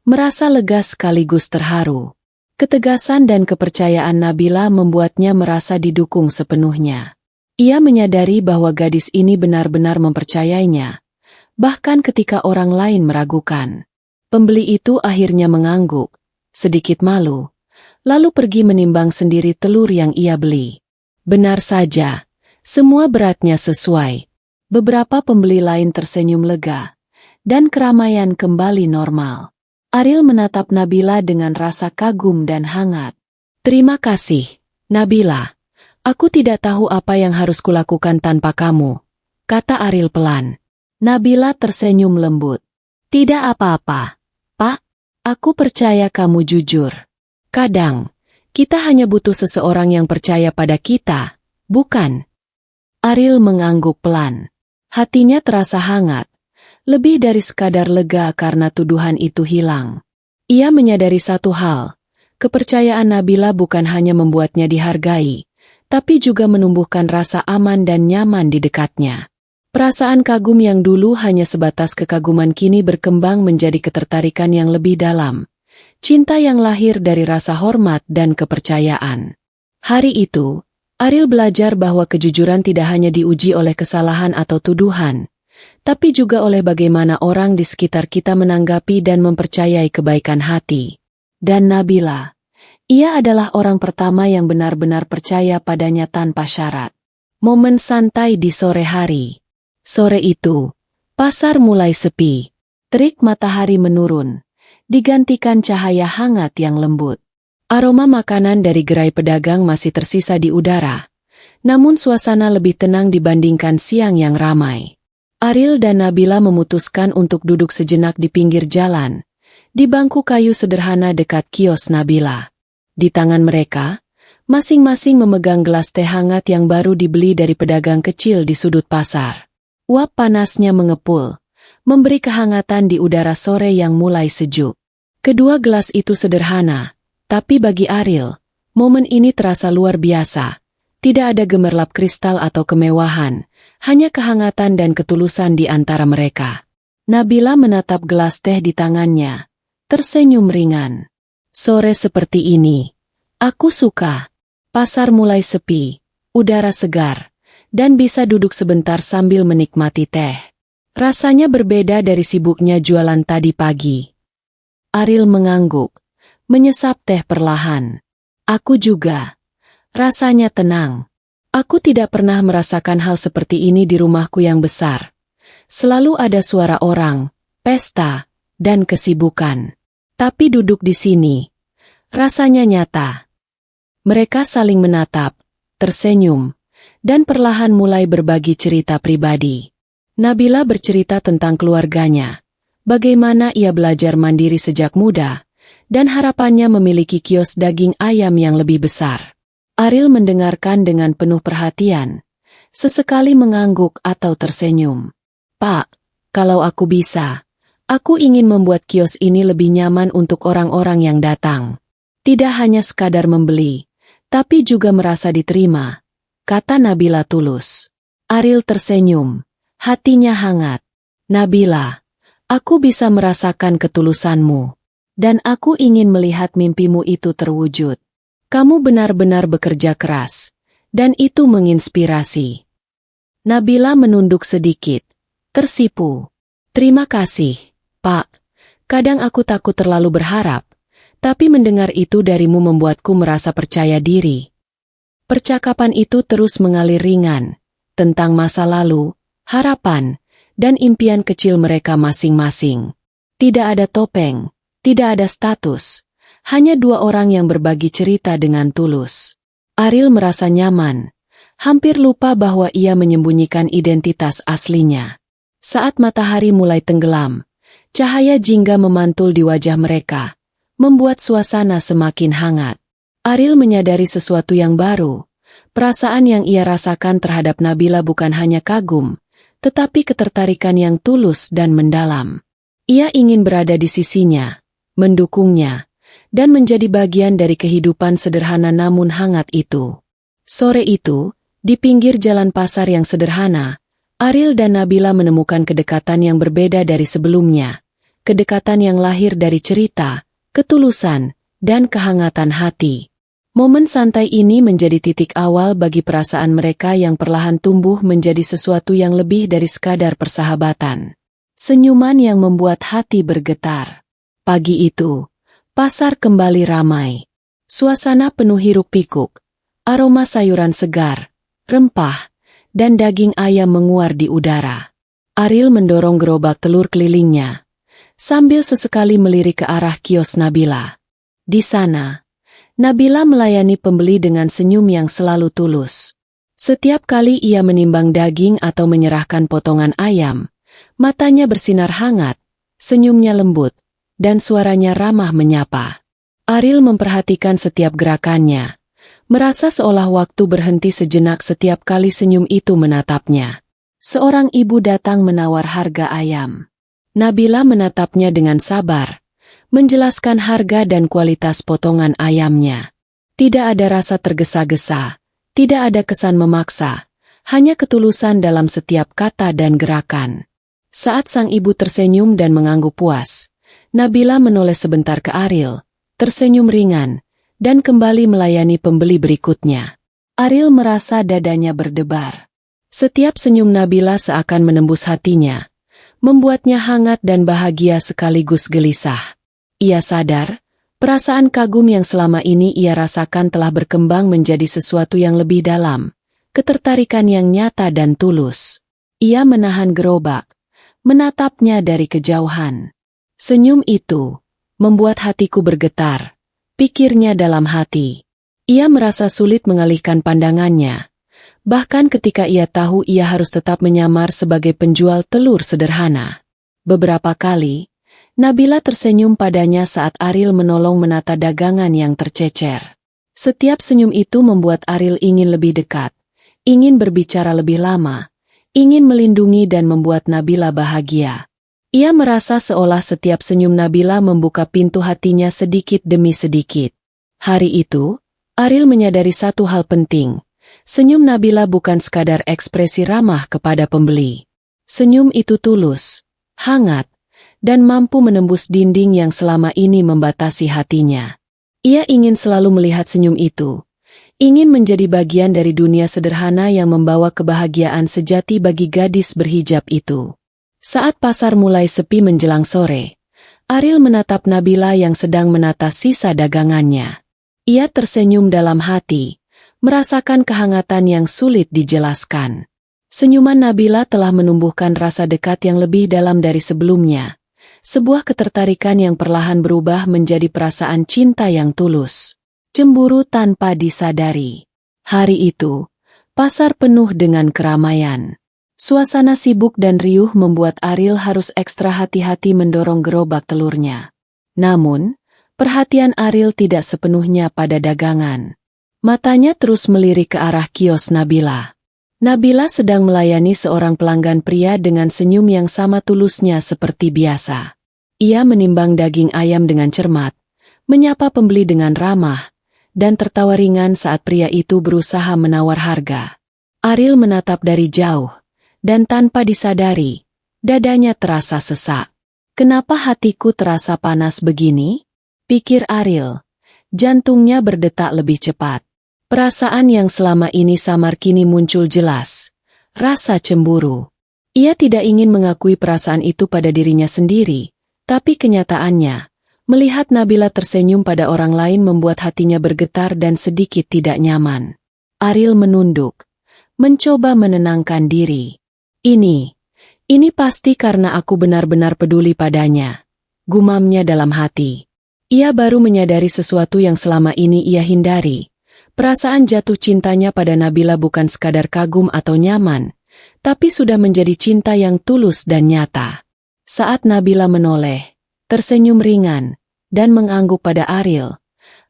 merasa lega sekaligus terharu. Ketegasan dan kepercayaan Nabila membuatnya merasa didukung sepenuhnya. Ia menyadari bahwa gadis ini benar-benar mempercayainya, bahkan ketika orang lain meragukan. Pembeli itu akhirnya mengangguk, sedikit malu, lalu pergi menimbang sendiri telur yang ia beli. Benar saja, semua beratnya sesuai. Beberapa pembeli lain tersenyum lega, dan keramaian kembali normal. Ariel menatap Nabila dengan rasa kagum dan hangat. "Terima kasih, Nabila. Aku tidak tahu apa yang harus kulakukan tanpa kamu," kata Ariel pelan. Nabila tersenyum lembut. "Tidak apa-apa, Pak. Aku percaya kamu jujur. Kadang, kita hanya butuh seseorang yang percaya pada kita, bukan?" Ariel mengangguk pelan. Hatinya terasa hangat, lebih dari sekadar lega karena tuduhan itu hilang. Ia menyadari satu hal, kepercayaan Nabila bukan hanya membuatnya dihargai, tapi juga menumbuhkan rasa aman dan nyaman di dekatnya. Perasaan kagum yang dulu hanya sebatas kekaguman kini berkembang menjadi ketertarikan yang lebih dalam. Cinta yang lahir dari rasa hormat dan kepercayaan. Hari itu, Ariel belajar bahwa kejujuran tidak hanya diuji oleh kesalahan atau tuduhan, tapi juga oleh bagaimana orang di sekitar kita menanggapi dan mempercayai kebaikan hati. Dan Nabila, ia adalah orang pertama yang benar-benar percaya padanya tanpa syarat. Momen santai di sore hari. Sore itu, pasar mulai sepi. Terik matahari menurun, digantikan cahaya hangat yang lembut. Aroma makanan dari gerai pedagang masih tersisa di udara, namun suasana lebih tenang dibandingkan siang yang ramai. Ariel dan Nabila memutuskan untuk duduk sejenak di pinggir jalan, di bangku kayu sederhana dekat kios Nabila. Di tangan mereka, masing-masing memegang gelas teh hangat yang baru dibeli dari pedagang kecil di sudut pasar. Uap panasnya mengepul, memberi kehangatan di udara sore yang mulai sejuk. Kedua gelas itu sederhana, tapi bagi Ariel, momen ini terasa luar biasa. Tidak ada gemerlap kristal atau kemewahan, hanya kehangatan dan ketulusan di antara mereka. Nabila menatap gelas teh di tangannya, tersenyum ringan. Sore seperti ini, aku suka. Pasar mulai sepi, udara segar, dan bisa duduk sebentar sambil menikmati teh. Rasanya berbeda dari sibuknya jualan tadi pagi. Ariel mengangguk, menyesap teh perlahan. Aku juga. Rasanya tenang. Aku tidak pernah merasakan hal seperti ini di rumahku yang besar. Selalu ada suara orang, pesta, dan kesibukan. Tapi duduk di sini, rasanya nyata. Mereka saling menatap, tersenyum, dan perlahan mulai berbagi cerita pribadi. Nabila bercerita tentang keluarganya, bagaimana ia belajar mandiri sejak muda, dan harapannya memiliki kios daging ayam yang lebih besar. Ariel mendengarkan dengan penuh perhatian, sesekali mengangguk atau tersenyum. Pak, kalau aku bisa, aku ingin membuat kios ini lebih nyaman untuk orang-orang yang datang. Tidak hanya sekadar membeli, tapi juga merasa diterima, kata Nabila tulus. Ariel tersenyum, hatinya hangat. Nabila, aku bisa merasakan ketulusanmu, dan aku ingin melihat mimpimu itu terwujud. Kamu benar-benar bekerja keras, dan itu menginspirasi. Nabila menunduk sedikit, tersipu. Terima kasih, Pak. Kadang aku takut terlalu berharap, tapi mendengar itu darimu membuatku merasa percaya diri. Percakapan itu terus mengalir ringan, tentang masa lalu, harapan, dan impian kecil mereka masing-masing. Tidak ada topeng, tidak ada status. Hanya dua orang yang berbagi cerita dengan tulus. Ariel merasa nyaman, hampir lupa bahwa ia menyembunyikan identitas aslinya. Saat matahari mulai tenggelam, cahaya jingga memantul di wajah mereka, membuat suasana semakin hangat. Ariel menyadari sesuatu yang baru. Perasaan yang ia rasakan terhadap Nabila bukan hanya kagum, tetapi ketertarikan yang tulus dan mendalam. Ia ingin berada di sisinya, mendukungnya, dan menjadi bagian dari kehidupan sederhana namun hangat itu. Sore itu, di pinggir jalan pasar yang sederhana, Ariel dan Nabila menemukan kedekatan yang berbeda dari sebelumnya. Kedekatan yang lahir dari cerita, ketulusan, dan kehangatan hati. Momen santai ini menjadi titik awal bagi perasaan mereka yang perlahan tumbuh menjadi sesuatu yang lebih dari sekadar persahabatan. Senyuman yang membuat hati bergetar. Pagi itu, pasar kembali ramai. Suasana penuh hiruk-pikuk, aroma sayuran segar, rempah, dan daging ayam menguar di udara. Ariel mendorong gerobak telur kelilingnya, sambil sesekali melirik ke arah kios Nabila. Di sana, Nabila melayani pembeli dengan senyum yang selalu tulus. Setiap kali ia menimbang daging atau menyerahkan potongan ayam, matanya bersinar hangat, senyumnya lembut, dan suaranya ramah menyapa. Ariel memperhatikan setiap gerakannya, merasa seolah waktu berhenti sejenak setiap kali senyum itu menatapnya. Seorang ibu datang menawar harga ayam. Nabila menatapnya dengan sabar, menjelaskan harga dan kualitas potongan ayamnya. Tidak ada rasa tergesa-gesa, tidak ada kesan memaksa, hanya ketulusan dalam setiap kata dan gerakan. Saat sang ibu tersenyum dan mengangguk puas, Nabila menoleh sebentar ke Ariel, tersenyum ringan, dan kembali melayani pembeli berikutnya. Ariel merasa dadanya berdebar. Setiap senyum Nabila seakan menembus hatinya, membuatnya hangat dan bahagia sekaligus gelisah. Ia sadar, perasaan kagum yang selama ini ia rasakan telah berkembang menjadi sesuatu yang lebih dalam, ketertarikan yang nyata dan tulus. Ia menahan gerobak, menatapnya dari kejauhan. Senyum itu membuat hatiku bergetar, pikirnya dalam hati. Ia merasa sulit mengalihkan pandangannya, bahkan ketika ia tahu ia harus tetap menyamar sebagai penjual telur sederhana. Beberapa kali, Nabila tersenyum padanya saat Ariel menolong menata dagangan yang tercecer. Setiap senyum itu membuat Ariel ingin lebih dekat, ingin berbicara lebih lama, ingin melindungi dan membuat Nabila bahagia. Ia merasa seolah setiap senyum Nabila membuka pintu hatinya sedikit demi sedikit. Hari itu, Ariel menyadari satu hal penting. Senyum Nabila bukan sekadar ekspresi ramah kepada pembeli. Senyum itu tulus, hangat, dan mampu menembus dinding yang selama ini membatasi hatinya. Ia ingin selalu melihat senyum itu, ingin menjadi bagian dari dunia sederhana yang membawa kebahagiaan sejati bagi gadis berhijab itu. Saat pasar mulai sepi menjelang sore, Ariel menatap Nabila yang sedang menata sisa dagangannya. Ia tersenyum dalam hati, merasakan kehangatan yang sulit dijelaskan. Senyuman Nabila telah menumbuhkan rasa dekat yang lebih dalam dari sebelumnya. Sebuah ketertarikan yang perlahan berubah menjadi perasaan cinta yang tulus. Cemburu tanpa disadari. Hari itu, pasar penuh dengan keramaian. Suasana sibuk dan riuh membuat Ariel harus ekstra hati-hati mendorong gerobak telurnya. Namun, perhatian Ariel tidak sepenuhnya pada dagangan. Matanya terus melirik ke arah kios Nabila. Nabila sedang melayani seorang pelanggan pria dengan senyum yang sama tulusnya seperti biasa. Ia menimbang daging ayam dengan cermat, menyapa pembeli dengan ramah, dan tertawa ringan saat pria itu berusaha menawar harga. Ariel menatap dari jauh, dan tanpa disadari, dadanya terasa sesak. Kenapa hatiku terasa panas begini? Pikir Ariel. Jantungnya berdetak lebih cepat. Perasaan yang selama ini samar kini muncul jelas. Rasa cemburu. Ia tidak ingin mengakui perasaan itu pada dirinya sendiri, tapi kenyataannya, melihat Nabila tersenyum pada orang lain membuat hatinya bergetar dan sedikit tidak nyaman. Ariel menunduk, mencoba menenangkan diri. Ini pasti karena aku benar-benar peduli padanya, gumamnya dalam hati. Ia baru menyadari sesuatu yang selama ini ia hindari. Perasaan jatuh cintanya pada Nabila bukan sekadar kagum atau nyaman, tapi sudah menjadi cinta yang tulus dan nyata. Saat Nabila menoleh, tersenyum ringan, dan mengangguk pada Ariel,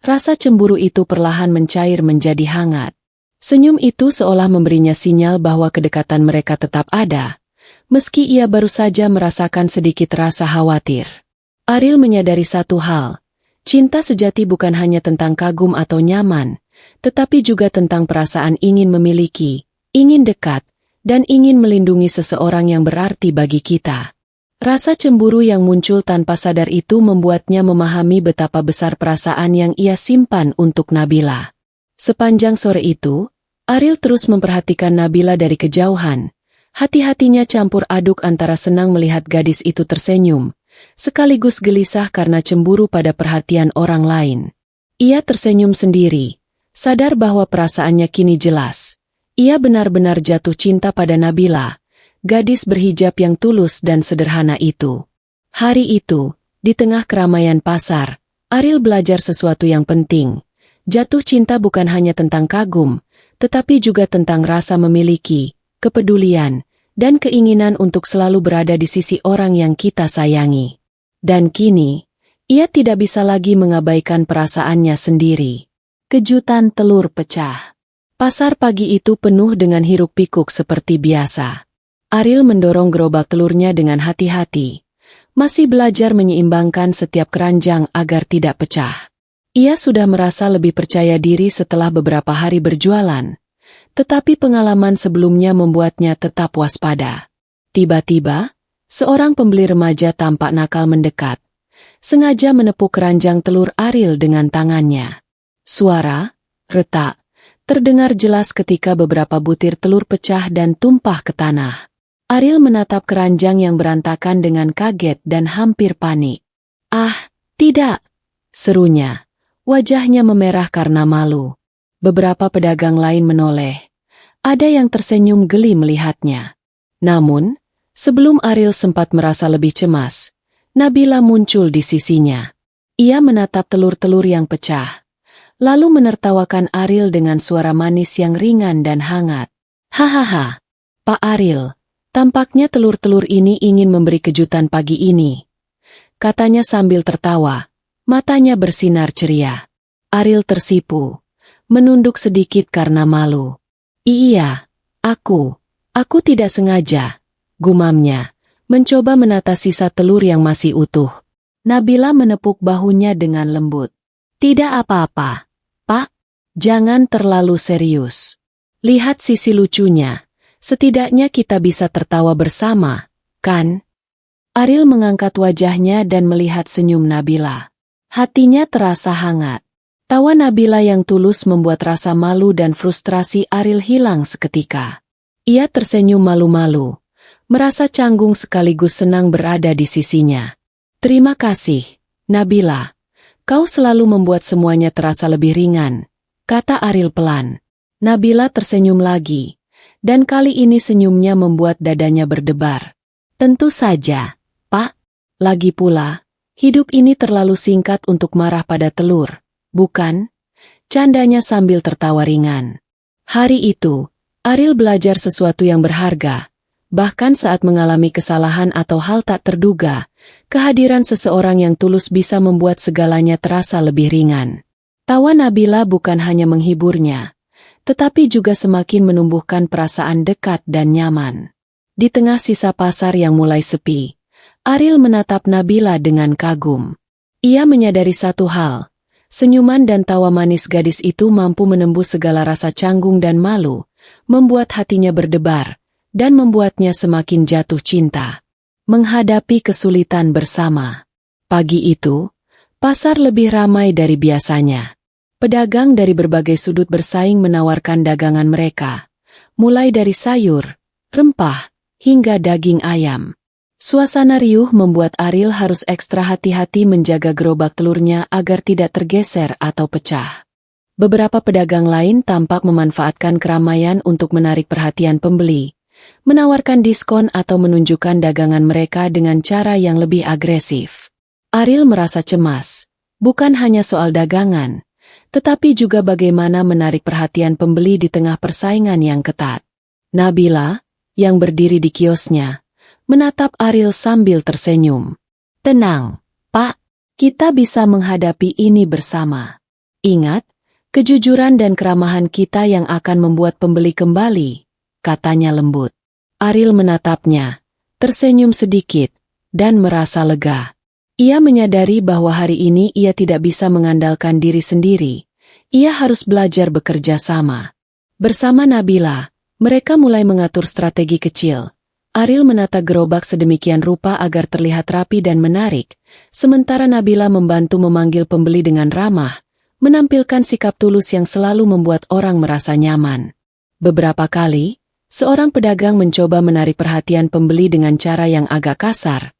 rasa cemburu itu perlahan mencair menjadi hangat. Senyum itu seolah memberinya sinyal bahwa kedekatan mereka tetap ada, meski ia baru saja merasakan sedikit rasa khawatir. Ariel menyadari satu hal, cinta sejati bukan hanya tentang kagum atau nyaman, tetapi juga tentang perasaan ingin memiliki, ingin dekat, dan ingin melindungi seseorang yang berarti bagi kita. Rasa cemburu yang muncul tanpa sadar itu membuatnya memahami betapa besar perasaan yang ia simpan untuk Nabila. Sepanjang sore itu, Ariel terus memperhatikan Nabila dari kejauhan. Hati-hatinya campur aduk antara senang melihat gadis itu tersenyum, sekaligus gelisah karena cemburu pada perhatian orang lain. Ia tersenyum sendiri, sadar bahwa perasaannya kini jelas. Ia benar-benar jatuh cinta pada Nabila, gadis berhijab yang tulus dan sederhana itu. Hari itu, di tengah keramaian pasar, Ariel belajar sesuatu yang penting. Jatuh cinta bukan hanya tentang kagum, tetapi juga tentang rasa memiliki, kepedulian, dan keinginan untuk selalu berada di sisi orang yang kita sayangi. Dan kini, ia tidak bisa lagi mengabaikan perasaannya sendiri. Kejutan telur pecah. Pasar pagi itu penuh dengan hiruk-pikuk seperti biasa. Ariel mendorong gerobak telurnya dengan hati-hati, masih belajar menyeimbangkan setiap keranjang agar tidak pecah. Ia sudah merasa lebih percaya diri setelah beberapa hari berjualan, tetapi pengalaman sebelumnya membuatnya tetap waspada. Tiba-tiba, seorang pembeli remaja tampak nakal mendekat, sengaja menepuk keranjang telur Ariel dengan tangannya. Suara, retak, Terdengar jelas ketika beberapa butir telur pecah dan tumpah ke tanah. Ariel menatap keranjang yang berantakan dengan kaget dan hampir panik. "Ah, tidak!" serunya. Wajahnya memerah karena malu. Beberapa pedagang lain menoleh. Ada yang tersenyum geli melihatnya. Namun, sebelum Ariel sempat merasa lebih cemas, Nabila muncul di sisinya. Ia menatap telur-telur yang pecah, lalu menertawakan Ariel dengan suara manis yang ringan dan hangat. "Hahaha, Pak Ariel, tampaknya telur-telur ini ingin memberi kejutan pagi ini," katanya sambil tertawa, matanya bersinar ceria. Ariel tersipu, menunduk sedikit karena malu. "Iya, aku tidak sengaja," gumamnya, mencoba menata sisa telur yang masih utuh. Nabila menepuk bahunya dengan lembut. "Tidak apa-apa, Pak. Jangan terlalu serius. Lihat sisi lucunya. Setidaknya kita bisa tertawa bersama, kan?" Ariel mengangkat wajahnya dan melihat senyum Nabila. Hatinya terasa hangat. Tawa Nabila yang tulus membuat rasa malu dan frustrasi Ariel hilang seketika. Ia tersenyum malu-malu, merasa canggung sekaligus senang berada di sisinya. "Terima kasih, Nabila. Kau selalu membuat semuanya terasa lebih ringan," kata Ariel pelan. Nabila tersenyum lagi, dan kali ini senyumnya membuat dadanya berdebar. "Tentu saja, Pak. Lagi pula, hidup ini terlalu singkat untuk marah pada telur, bukan?" Candanya sambil tertawa ringan. Hari itu, Ariel belajar sesuatu yang berharga. Bahkan saat mengalami kesalahan atau hal tak terduga, kehadiran seseorang yang tulus bisa membuat segalanya terasa lebih ringan. Tawa Nabila bukan hanya menghiburnya, tetapi juga semakin menumbuhkan perasaan dekat dan nyaman. Di tengah sisa pasar yang mulai sepi, Ariel menatap Nabila dengan kagum. Ia menyadari satu hal, senyuman dan tawa manis gadis itu mampu menembus segala rasa canggung dan malu, membuat hatinya berdebar, dan membuatnya semakin jatuh cinta. Menghadapi kesulitan bersama. Pagi itu, pasar lebih ramai dari biasanya. Pedagang dari berbagai sudut bersaing menawarkan dagangan mereka, mulai dari sayur, rempah, hingga daging ayam. Suasana riuh membuat Ariel harus ekstra hati-hati menjaga gerobak telurnya agar tidak tergeser atau pecah. Beberapa pedagang lain tampak memanfaatkan keramaian untuk menarik perhatian pembeli, menawarkan diskon atau menunjukkan dagangan mereka dengan cara yang lebih agresif. Ariel merasa cemas, bukan hanya soal dagangan, tetapi juga bagaimana menarik perhatian pembeli di tengah persaingan yang ketat. Nabila, yang berdiri di kiosnya, menatap Ariel sambil tersenyum. "Tenang, Pak, kita bisa menghadapi ini bersama. Ingat, kejujuran dan keramahan kita yang akan membuat pembeli kembali," katanya lembut. Ariel menatapnya, tersenyum sedikit, dan merasa lega. Ia menyadari bahwa hari ini ia tidak bisa mengandalkan diri sendiri. Ia harus belajar bekerja sama. Bersama Nabila, mereka mulai mengatur strategi kecil. Ariel menata gerobak sedemikian rupa agar terlihat rapi dan menarik, sementara Nabila membantu memanggil pembeli dengan ramah, menampilkan sikap tulus yang selalu membuat orang merasa nyaman. Beberapa kali, seorang pedagang mencoba menarik perhatian pembeli dengan cara yang agak kasar,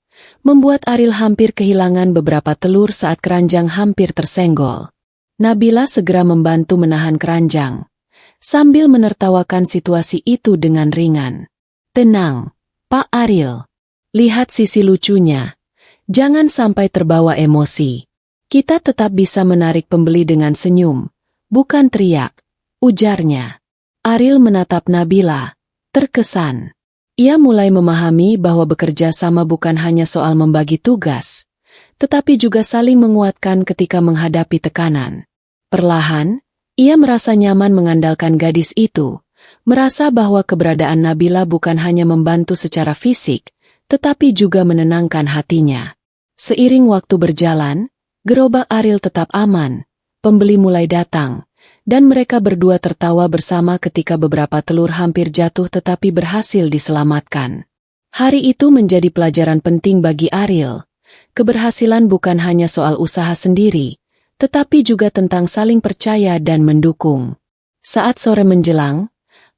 membuat Ariel hampir kehilangan beberapa telur saat keranjang hampir tersenggol. Nabila segera membantu menahan keranjang, sambil menertawakan situasi itu dengan ringan. "Tenang, Pak Ariel. Lihat sisi lucunya. Jangan sampai terbawa emosi. Kita tetap bisa menarik pembeli dengan senyum, bukan teriak," ujarnya. Ariel menatap Nabila, terkesan. Ia mulai memahami bahwa bekerja sama bukan hanya soal membagi tugas, tetapi juga saling menguatkan ketika menghadapi tekanan. Perlahan, ia merasa nyaman mengandalkan gadis itu, merasa bahwa keberadaan Nabila bukan hanya membantu secara fisik, tetapi juga menenangkan hatinya. Seiring waktu berjalan, gerobak Ariel tetap aman, pembeli mulai datang, dan mereka berdua tertawa bersama ketika beberapa telur hampir jatuh tetapi berhasil diselamatkan. Hari itu menjadi pelajaran penting bagi Ariel. Keberhasilan bukan hanya soal usaha sendiri, tetapi juga tentang saling percaya dan mendukung. Saat sore menjelang,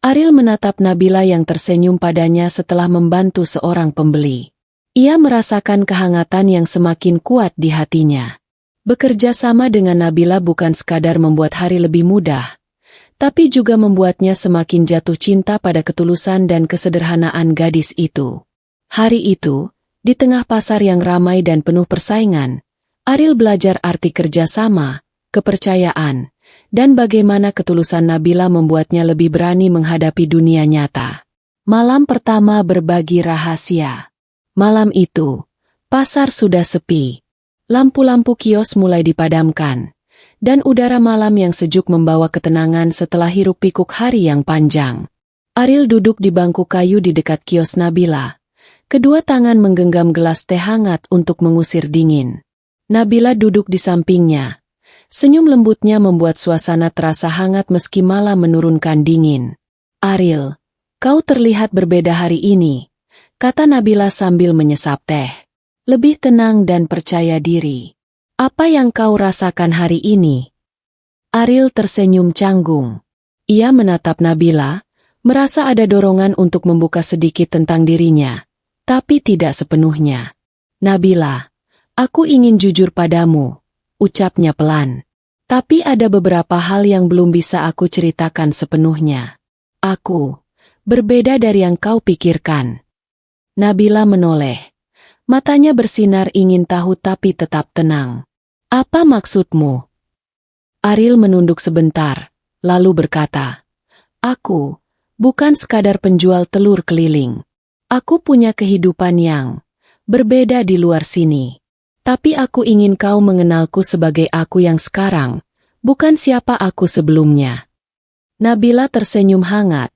Ariel menatap Nabila yang tersenyum padanya setelah membantu seorang pembeli. Ia merasakan kehangatan yang semakin kuat di hatinya. Bekerja sama dengan Nabila bukan sekadar membuat hari lebih mudah, tapi juga membuatnya semakin jatuh cinta pada ketulusan dan kesederhanaan gadis itu. Hari itu, di tengah pasar yang ramai dan penuh persaingan, Ariel belajar arti kerjasama, kepercayaan, dan bagaimana ketulusan Nabila membuatnya lebih berani menghadapi dunia nyata. Malam pertama berbagi rahasia. Malam itu, pasar sudah sepi. Lampu-lampu kios mulai dipadamkan, dan udara malam yang sejuk membawa ketenangan setelah hiruk-pikuk hari yang panjang. Ariel duduk di bangku kayu di dekat kios Nabila. Kedua tangan menggenggam gelas teh hangat untuk mengusir dingin. Nabila duduk di sampingnya. Senyum lembutnya membuat suasana terasa hangat meski malam menurunkan dingin. "Ariel, kau terlihat berbeda hari ini," kata Nabila sambil menyesap teh. "Lebih tenang dan percaya diri. Apa yang kau rasakan hari ini?" Ariel tersenyum canggung. Ia menatap Nabila, merasa ada dorongan untuk membuka sedikit tentang dirinya, tapi tidak sepenuhnya. "Nabila, aku ingin jujur padamu," ucapnya pelan. "Tapi ada beberapa hal yang belum bisa aku ceritakan sepenuhnya. Aku berbeda dari yang kau pikirkan." Nabila menoleh. Matanya bersinar ingin tahu tapi tetap tenang. "Apa maksudmu?" Ariel menunduk sebentar, lalu berkata, "Aku bukan sekadar penjual telur keliling. Aku punya kehidupan yang berbeda di luar sini. Tapi aku ingin kau mengenalku sebagai aku yang sekarang, bukan siapa aku sebelumnya." Nabila tersenyum hangat,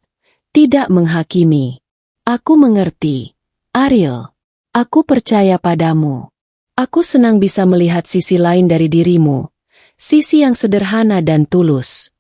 tidak menghakimi. "Aku mengerti, Ariel. Aku percaya padamu. Aku senang bisa melihat sisi lain dari dirimu, sisi yang sederhana dan tulus."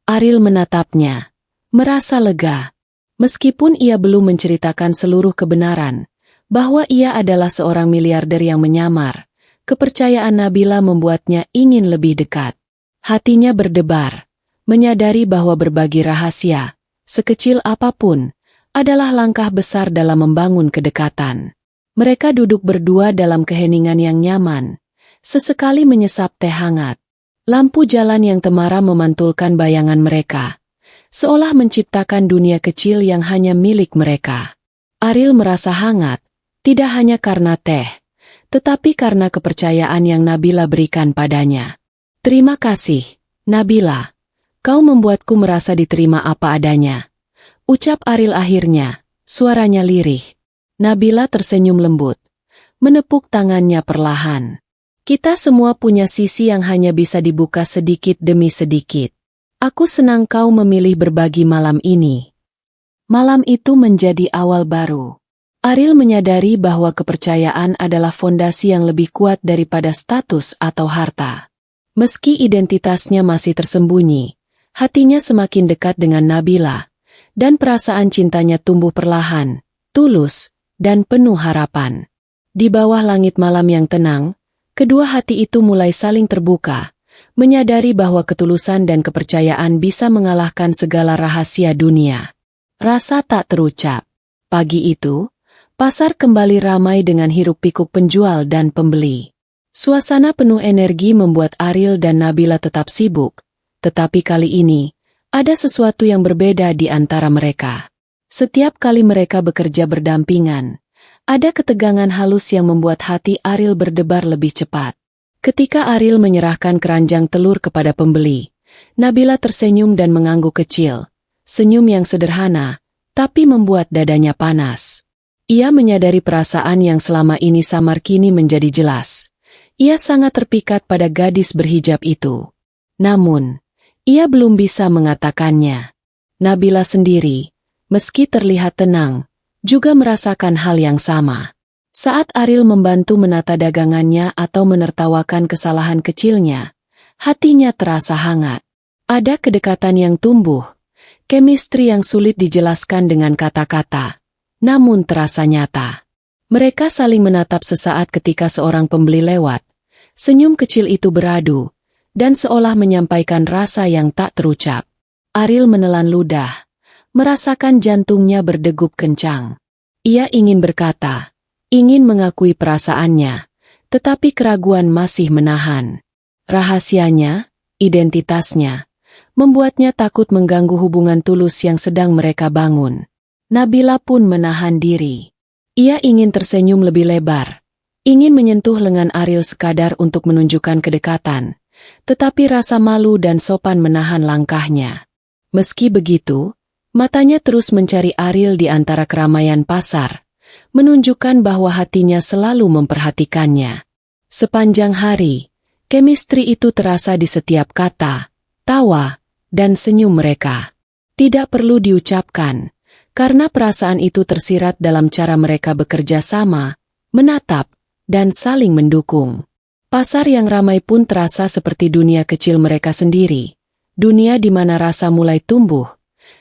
Ariel menatapnya, merasa lega. Meskipun ia belum menceritakan seluruh kebenaran, bahwa ia adalah seorang miliarder yang menyamar, kepercayaan Nabila membuatnya ingin lebih dekat. Hatinya berdebar, menyadari bahwa berbagi rahasia, sekecil apapun, adalah langkah besar dalam membangun kedekatan. Mereka duduk berdua dalam keheningan yang nyaman, sesekali menyesap teh hangat. Lampu jalan yang temaram memantulkan bayangan mereka, seolah menciptakan dunia kecil yang hanya milik mereka. Ariel merasa hangat, tidak hanya karena teh, tetapi karena kepercayaan yang Nabila berikan padanya. "Terima kasih, Nabila. Kau membuatku merasa diterima apa adanya," ucap Ariel akhirnya, suaranya lirih. Nabila tersenyum lembut, menepuk tangannya perlahan. "Kita semua punya sisi yang hanya bisa dibuka sedikit demi sedikit. Aku senang kau memilih berbagi malam ini." Malam itu menjadi awal baru. Ariel menyadari bahwa kepercayaan adalah fondasi yang lebih kuat daripada status atau harta. Meski identitasnya masih tersembunyi, hatinya semakin dekat dengan Nabila, dan perasaan cintanya tumbuh perlahan, tulus, dan penuh harapan. Di bawah langit malam yang tenang, kedua hati itu mulai saling terbuka, menyadari bahwa ketulusan dan kepercayaan bisa mengalahkan segala rahasia dunia. Rasa tak terucap. Pagi itu, pasar kembali ramai dengan hiruk-pikuk penjual dan pembeli. Suasana penuh energi membuat Ariel dan Nabila tetap sibuk, tetapi kali ini, ada sesuatu yang berbeda di antara mereka. Setiap kali mereka bekerja berdampingan, ada ketegangan halus yang membuat hati Ariel berdebar lebih cepat. Ketika Ariel menyerahkan keranjang telur kepada pembeli, Nabila tersenyum dan mengangguk kecil, senyum yang sederhana, tapi membuat dadanya panas. Ia menyadari perasaan yang selama ini samar kini menjadi jelas. Ia sangat terpikat pada gadis berhijab itu. Namun, ia belum bisa mengatakannya. Nabila sendiri, meski terlihat tenang, juga merasakan hal yang sama. Saat Ariel membantu menata dagangannya atau menertawakan kesalahan kecilnya, hatinya terasa hangat. Ada kedekatan yang tumbuh, chemistry yang sulit dijelaskan dengan kata-kata, namun terasa nyata. Mereka saling menatap sesaat ketika seorang pembeli lewat. Senyum kecil itu beradu, dan seolah menyampaikan rasa yang tak terucap. Ariel menelan ludah, merasakan jantungnya berdegup kencang. Ia ingin berkata, ingin mengakui perasaannya, tetapi keraguan masih menahan. Rahasianya, identitasnya, membuatnya takut mengganggu hubungan tulus yang sedang mereka bangun. Nabila pun menahan diri. Ia ingin tersenyum lebih lebar, ingin menyentuh lengan Ariel sekadar untuk menunjukkan kedekatan, tetapi rasa malu dan sopan menahan langkahnya. Meski begitu, matanya terus mencari Ariel di antara keramaian pasar, menunjukkan bahwa hatinya selalu memperhatikannya. Sepanjang hari, chemistry itu terasa di setiap kata, tawa, dan senyum mereka. Tidak perlu diucapkan, karena perasaan itu tersirat dalam cara mereka bekerja sama, menatap, dan saling mendukung. Pasar yang ramai pun terasa seperti dunia kecil mereka sendiri, dunia di mana rasa mulai tumbuh,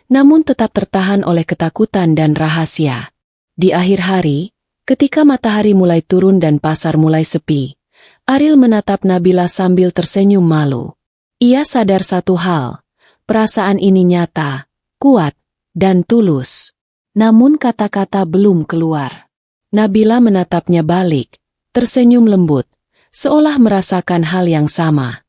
namun tetap tertahan oleh ketakutan dan rahasia. Di akhir hari, ketika matahari mulai turun dan pasar mulai sepi, Ariel menatap Nabila sambil tersenyum malu. Ia sadar satu hal, perasaan ini nyata, kuat, dan tulus. Namun kata-kata belum keluar. Nabila menatapnya balik, tersenyum lembut, seolah merasakan hal yang sama.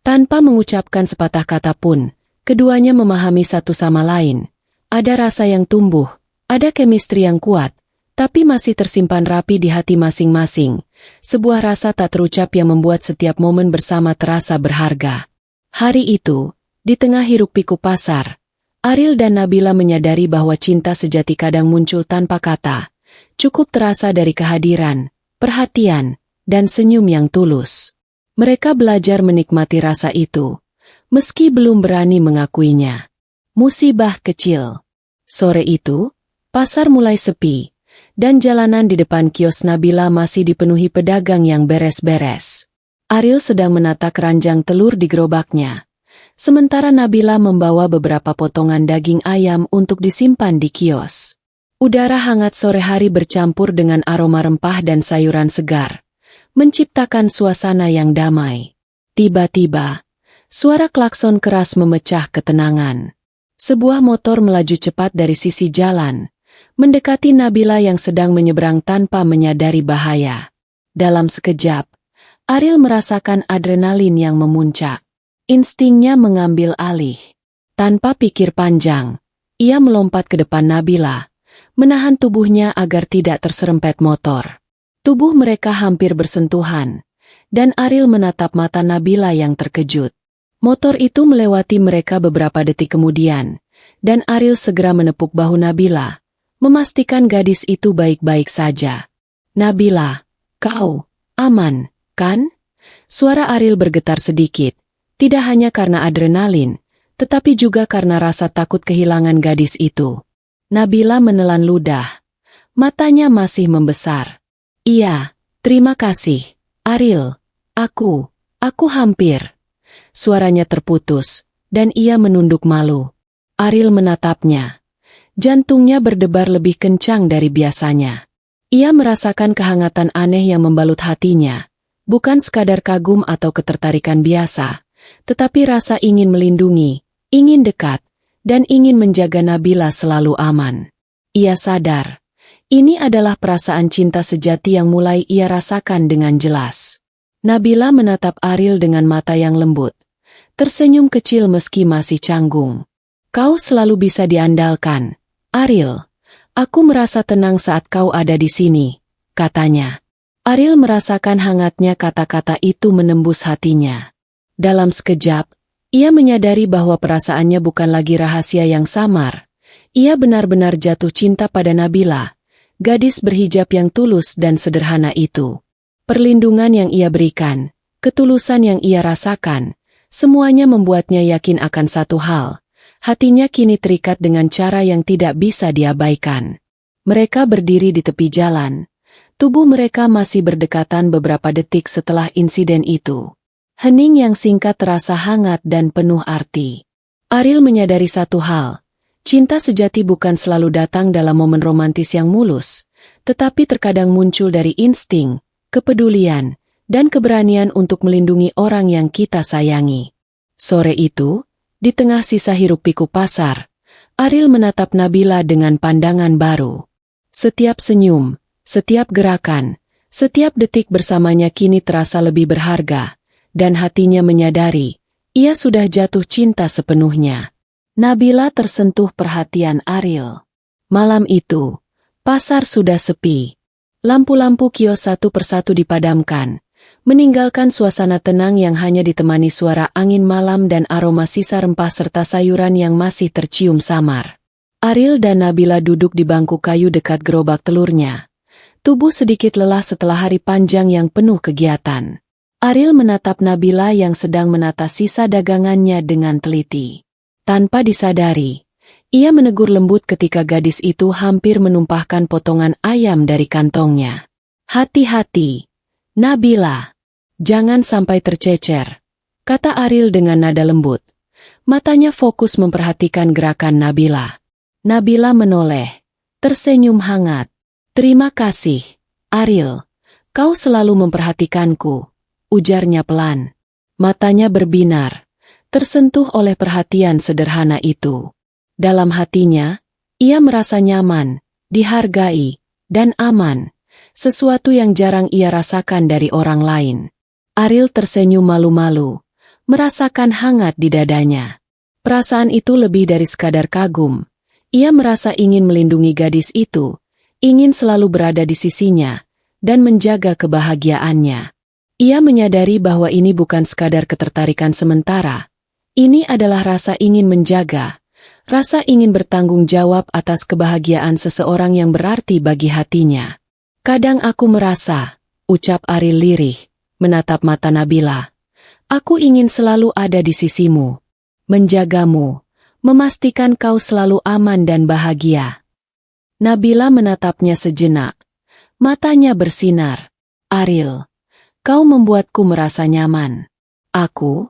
Tanpa mengucapkan sepatah kata pun, keduanya memahami satu sama lain. Ada rasa yang tumbuh, ada chemistry yang kuat, tapi masih tersimpan rapi di hati masing-masing. Sebuah rasa tak terucap yang membuat setiap momen bersama terasa berharga. Hari itu, di tengah hiruk-pikuk pasar, Ariel dan Nabila menyadari bahwa cinta sejati kadang muncul tanpa kata, cukup terasa dari kehadiran, perhatian, dan senyum yang tulus. Mereka belajar menikmati rasa itu, meski belum berani mengakuinya. Musibah kecil. Sore itu, pasar mulai sepi, dan jalanan di depan kios Nabila masih dipenuhi pedagang yang beres-beres. Ariel sedang menata keranjang telur di gerobaknya, sementara Nabila membawa beberapa potongan daging ayam untuk disimpan di kios. Udara hangat sore hari bercampur dengan aroma rempah dan sayuran segar, menciptakan suasana yang damai. Tiba-tiba, suara klakson keras memecah ketenangan. Sebuah motor melaju cepat dari sisi jalan, mendekati Nabila yang sedang menyeberang tanpa menyadari bahaya. Dalam sekejap, Ariel merasakan adrenalin yang memuncak. Instingnya mengambil alih. Tanpa pikir panjang, ia melompat ke depan Nabila, menahan tubuhnya agar tidak terserempet motor. Tubuh mereka hampir bersentuhan, dan Ariel menatap mata Nabila yang terkejut. Motor itu melewati mereka beberapa detik kemudian, dan Ariel segera menepuk bahu Nabila, memastikan gadis itu baik-baik saja. Nabila, kau aman, kan? Suara Ariel bergetar sedikit, tidak hanya karena adrenalin, tetapi juga karena rasa takut kehilangan gadis itu. Nabila menelan ludah, matanya masih membesar. Iya, terima kasih, Ariel. Aku hampir. Suaranya terputus, dan ia menunduk malu. Ariel menatapnya. Jantungnya berdebar lebih kencang dari biasanya. Ia merasakan kehangatan aneh yang membalut hatinya, bukan sekadar kagum atau ketertarikan biasa, tetapi rasa ingin melindungi, ingin dekat, dan ingin menjaga Nabila selalu aman. Ia sadar, ini adalah perasaan cinta sejati yang mulai ia rasakan dengan jelas. Nabila menatap Ariel dengan mata yang lembut, tersenyum kecil meski masih canggung. Kau selalu bisa diandalkan, Ariel. Aku merasa tenang saat kau ada di sini, katanya. Ariel merasakan hangatnya kata-kata itu menembus hatinya. Dalam sekejap, ia menyadari bahwa perasaannya bukan lagi rahasia yang samar. Ia benar-benar jatuh cinta pada Nabila, gadis berhijab yang tulus dan sederhana itu. Perlindungan yang ia berikan, ketulusan yang ia rasakan, semuanya membuatnya yakin akan satu hal. Hatinya kini terikat dengan cara yang tidak bisa diabaikan. Mereka berdiri di tepi jalan. Tubuh mereka masih berdekatan beberapa detik setelah insiden itu. Hening yang singkat terasa hangat dan penuh arti. Ariel menyadari satu hal. Cinta sejati bukan selalu datang dalam momen romantis yang mulus, tetapi terkadang muncul dari insting, kepedulian, dan keberanian untuk melindungi orang yang kita sayangi. Sore itu, Di tengah sisa hiruk-pikuk pasar, Ariel menatap Nabila dengan pandangan baru. Setiap senyum, setiap gerakan, setiap detik bersamanya kini terasa lebih berharga, dan hatinya menyadari, ia sudah jatuh cinta sepenuhnya. Nabila tersentuh perhatian Ariel. Malam itu, pasar sudah sepi. Lampu-lampu kios satu persatu dipadamkan, meninggalkan suasana tenang yang hanya ditemani suara angin malam dan aroma sisa rempah serta sayuran yang masih tercium samar. Ariel dan Nabila duduk di bangku kayu dekat gerobak telurnya. Tubuh sedikit lelah setelah hari panjang yang penuh kegiatan. Ariel menatap Nabila yang sedang menata sisa dagangannya dengan teliti. Tanpa disadari, ia menegur lembut ketika gadis itu hampir menumpahkan potongan ayam dari kantongnya. "Hati-hati, Nabila. Jangan sampai tercecer," kata Ariel dengan nada lembut. Matanya fokus memperhatikan gerakan Nabila. Nabila menoleh, tersenyum hangat. "Terima kasih, Ariel. Kau selalu memperhatikanku," ujarnya pelan. Matanya berbinar, tersentuh oleh perhatian sederhana itu. Dalam hatinya, ia merasa nyaman, dihargai, dan aman, sesuatu yang jarang ia rasakan dari orang lain. Ariel tersenyum malu-malu, merasakan hangat di dadanya. Perasaan itu lebih dari sekadar kagum. Ia merasa ingin melindungi gadis itu, ingin selalu berada di sisinya, dan menjaga kebahagiaannya. Ia menyadari bahwa ini bukan sekadar ketertarikan sementara. Ini adalah rasa ingin menjaga, rasa ingin bertanggung jawab atas kebahagiaan seseorang yang berarti bagi hatinya. "Kadang aku merasa," ucap Ariel lirih, menatap mata Nabila, "aku ingin selalu ada di sisimu, menjagamu, memastikan kau selalu aman dan bahagia." Nabila menatapnya sejenak, matanya bersinar. "Ariel, kau membuatku merasa nyaman. Aku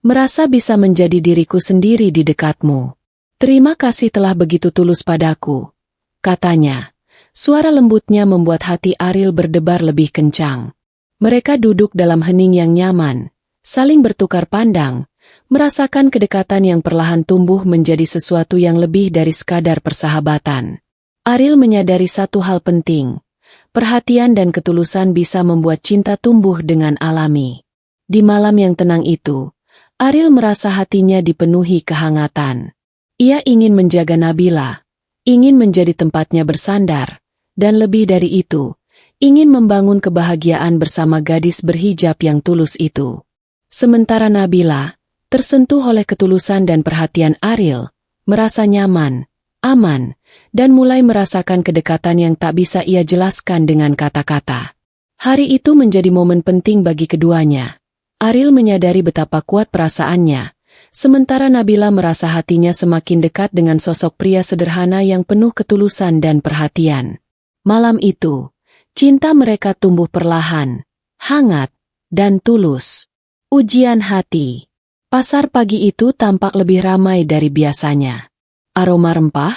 merasa bisa menjadi diriku sendiri di dekatmu. Terima kasih telah begitu tulus padaku," katanya. Suara lembutnya membuat hati Ariel berdebar lebih kencang. Mereka duduk dalam hening yang nyaman, saling bertukar pandang, merasakan kedekatan yang perlahan tumbuh menjadi sesuatu yang lebih dari sekadar persahabatan. Ariel menyadari satu hal penting, perhatian dan ketulusan bisa membuat cinta tumbuh dengan alami. Di malam yang tenang itu, Ariel merasa hatinya dipenuhi kehangatan. Ia ingin menjaga Nabila, ingin menjadi tempatnya bersandar, dan lebih dari itu, ingin membangun kebahagiaan bersama gadis berhijab yang tulus itu. Sementara Nabila, tersentuh oleh ketulusan dan perhatian Ariel, merasa nyaman, aman, dan mulai merasakan kedekatan yang tak bisa ia jelaskan dengan kata-kata. Hari itu menjadi momen penting bagi keduanya. Ariel menyadari betapa kuat perasaannya, sementara Nabila merasa hatinya semakin dekat dengan sosok pria sederhana yang penuh ketulusan dan perhatian. Malam itu, cinta mereka tumbuh perlahan, hangat, dan tulus. Ujian hati. Pasar pagi itu tampak lebih ramai dari biasanya. Aroma rempah,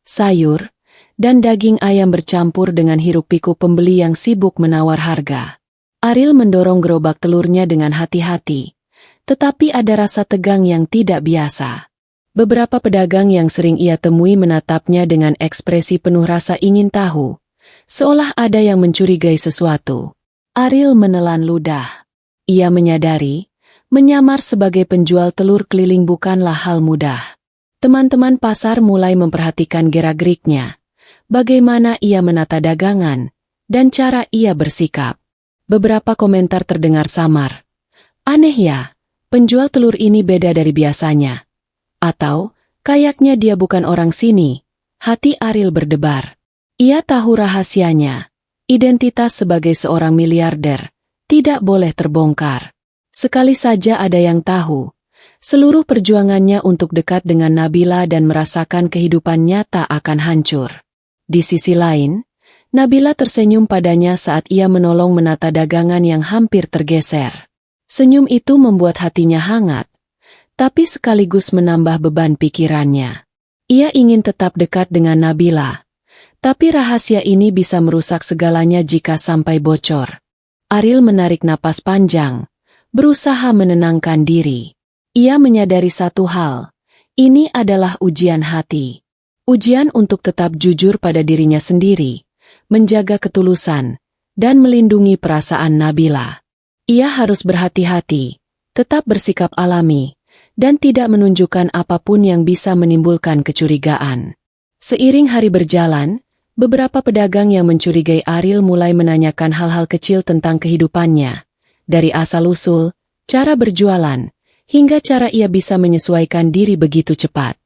sayur, dan daging ayam bercampur dengan hiruk-pikuk pembeli yang sibuk menawar harga. Ariel mendorong gerobak telurnya dengan hati-hati, tetapi ada rasa tegang yang tidak biasa. Beberapa pedagang yang sering ia temui menatapnya dengan ekspresi penuh rasa ingin tahu, seolah ada yang mencurigai sesuatu. Ariel menelan ludah. Ia menyadari, menyamar sebagai penjual telur keliling bukanlah hal mudah. Teman-teman pasar mulai memperhatikan gerak-geriknya, bagaimana ia menata dagangan, dan cara ia bersikap. Beberapa komentar terdengar samar. "Aneh ya, penjual telur ini beda dari biasanya." Atau, "Kayaknya dia bukan orang sini." Hati Ariel berdebar. Ia tahu rahasianya. Identitas sebagai seorang miliarder tidak boleh terbongkar. Sekali saja ada yang tahu, seluruh perjuangannya untuk dekat dengan Nabila dan merasakan kehidupan nyata akan hancur. Di sisi lain, Nabila tersenyum padanya saat ia menolong menata dagangan yang hampir tergeser. Senyum itu membuat hatinya hangat, tapi sekaligus menambah beban pikirannya. Ia ingin tetap dekat dengan Nabila, tapi rahasia ini bisa merusak segalanya jika sampai bocor. Ariel menarik napas panjang, berusaha menenangkan diri. Ia menyadari satu hal, Ini adalah ujian hati. Ujian untuk tetap jujur pada dirinya sendiri, menjaga ketulusan, dan melindungi perasaan Nabila. Ia harus berhati-hati, tetap bersikap alami, dan tidak menunjukkan apapun yang bisa menimbulkan kecurigaan. Seiring hari berjalan, beberapa pedagang yang mencurigai Ariel mulai menanyakan hal-hal kecil tentang kehidupannya, dari asal-usul, cara berjualan, hingga cara ia bisa menyesuaikan diri begitu cepat.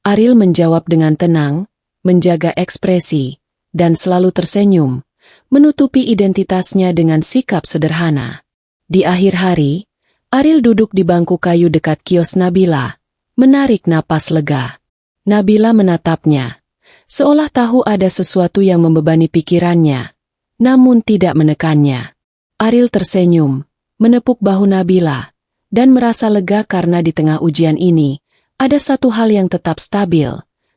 Ariel menjawab dengan tenang, menjaga ekspresi, dan selalu tersenyum, menutupi identitasnya dengan sikap sederhana. Di akhir hari, Ariel duduk di bangku kayu dekat kios Nabila, menarik napas lega. Nabila menatapnya, seolah tahu ada sesuatu yang membebani pikirannya, namun tidak menekannya. Ariel tersenyum, menepuk bahu Nabila, dan merasa lega karena di tengah ujian ini, ada satu hal yang tetap stabil,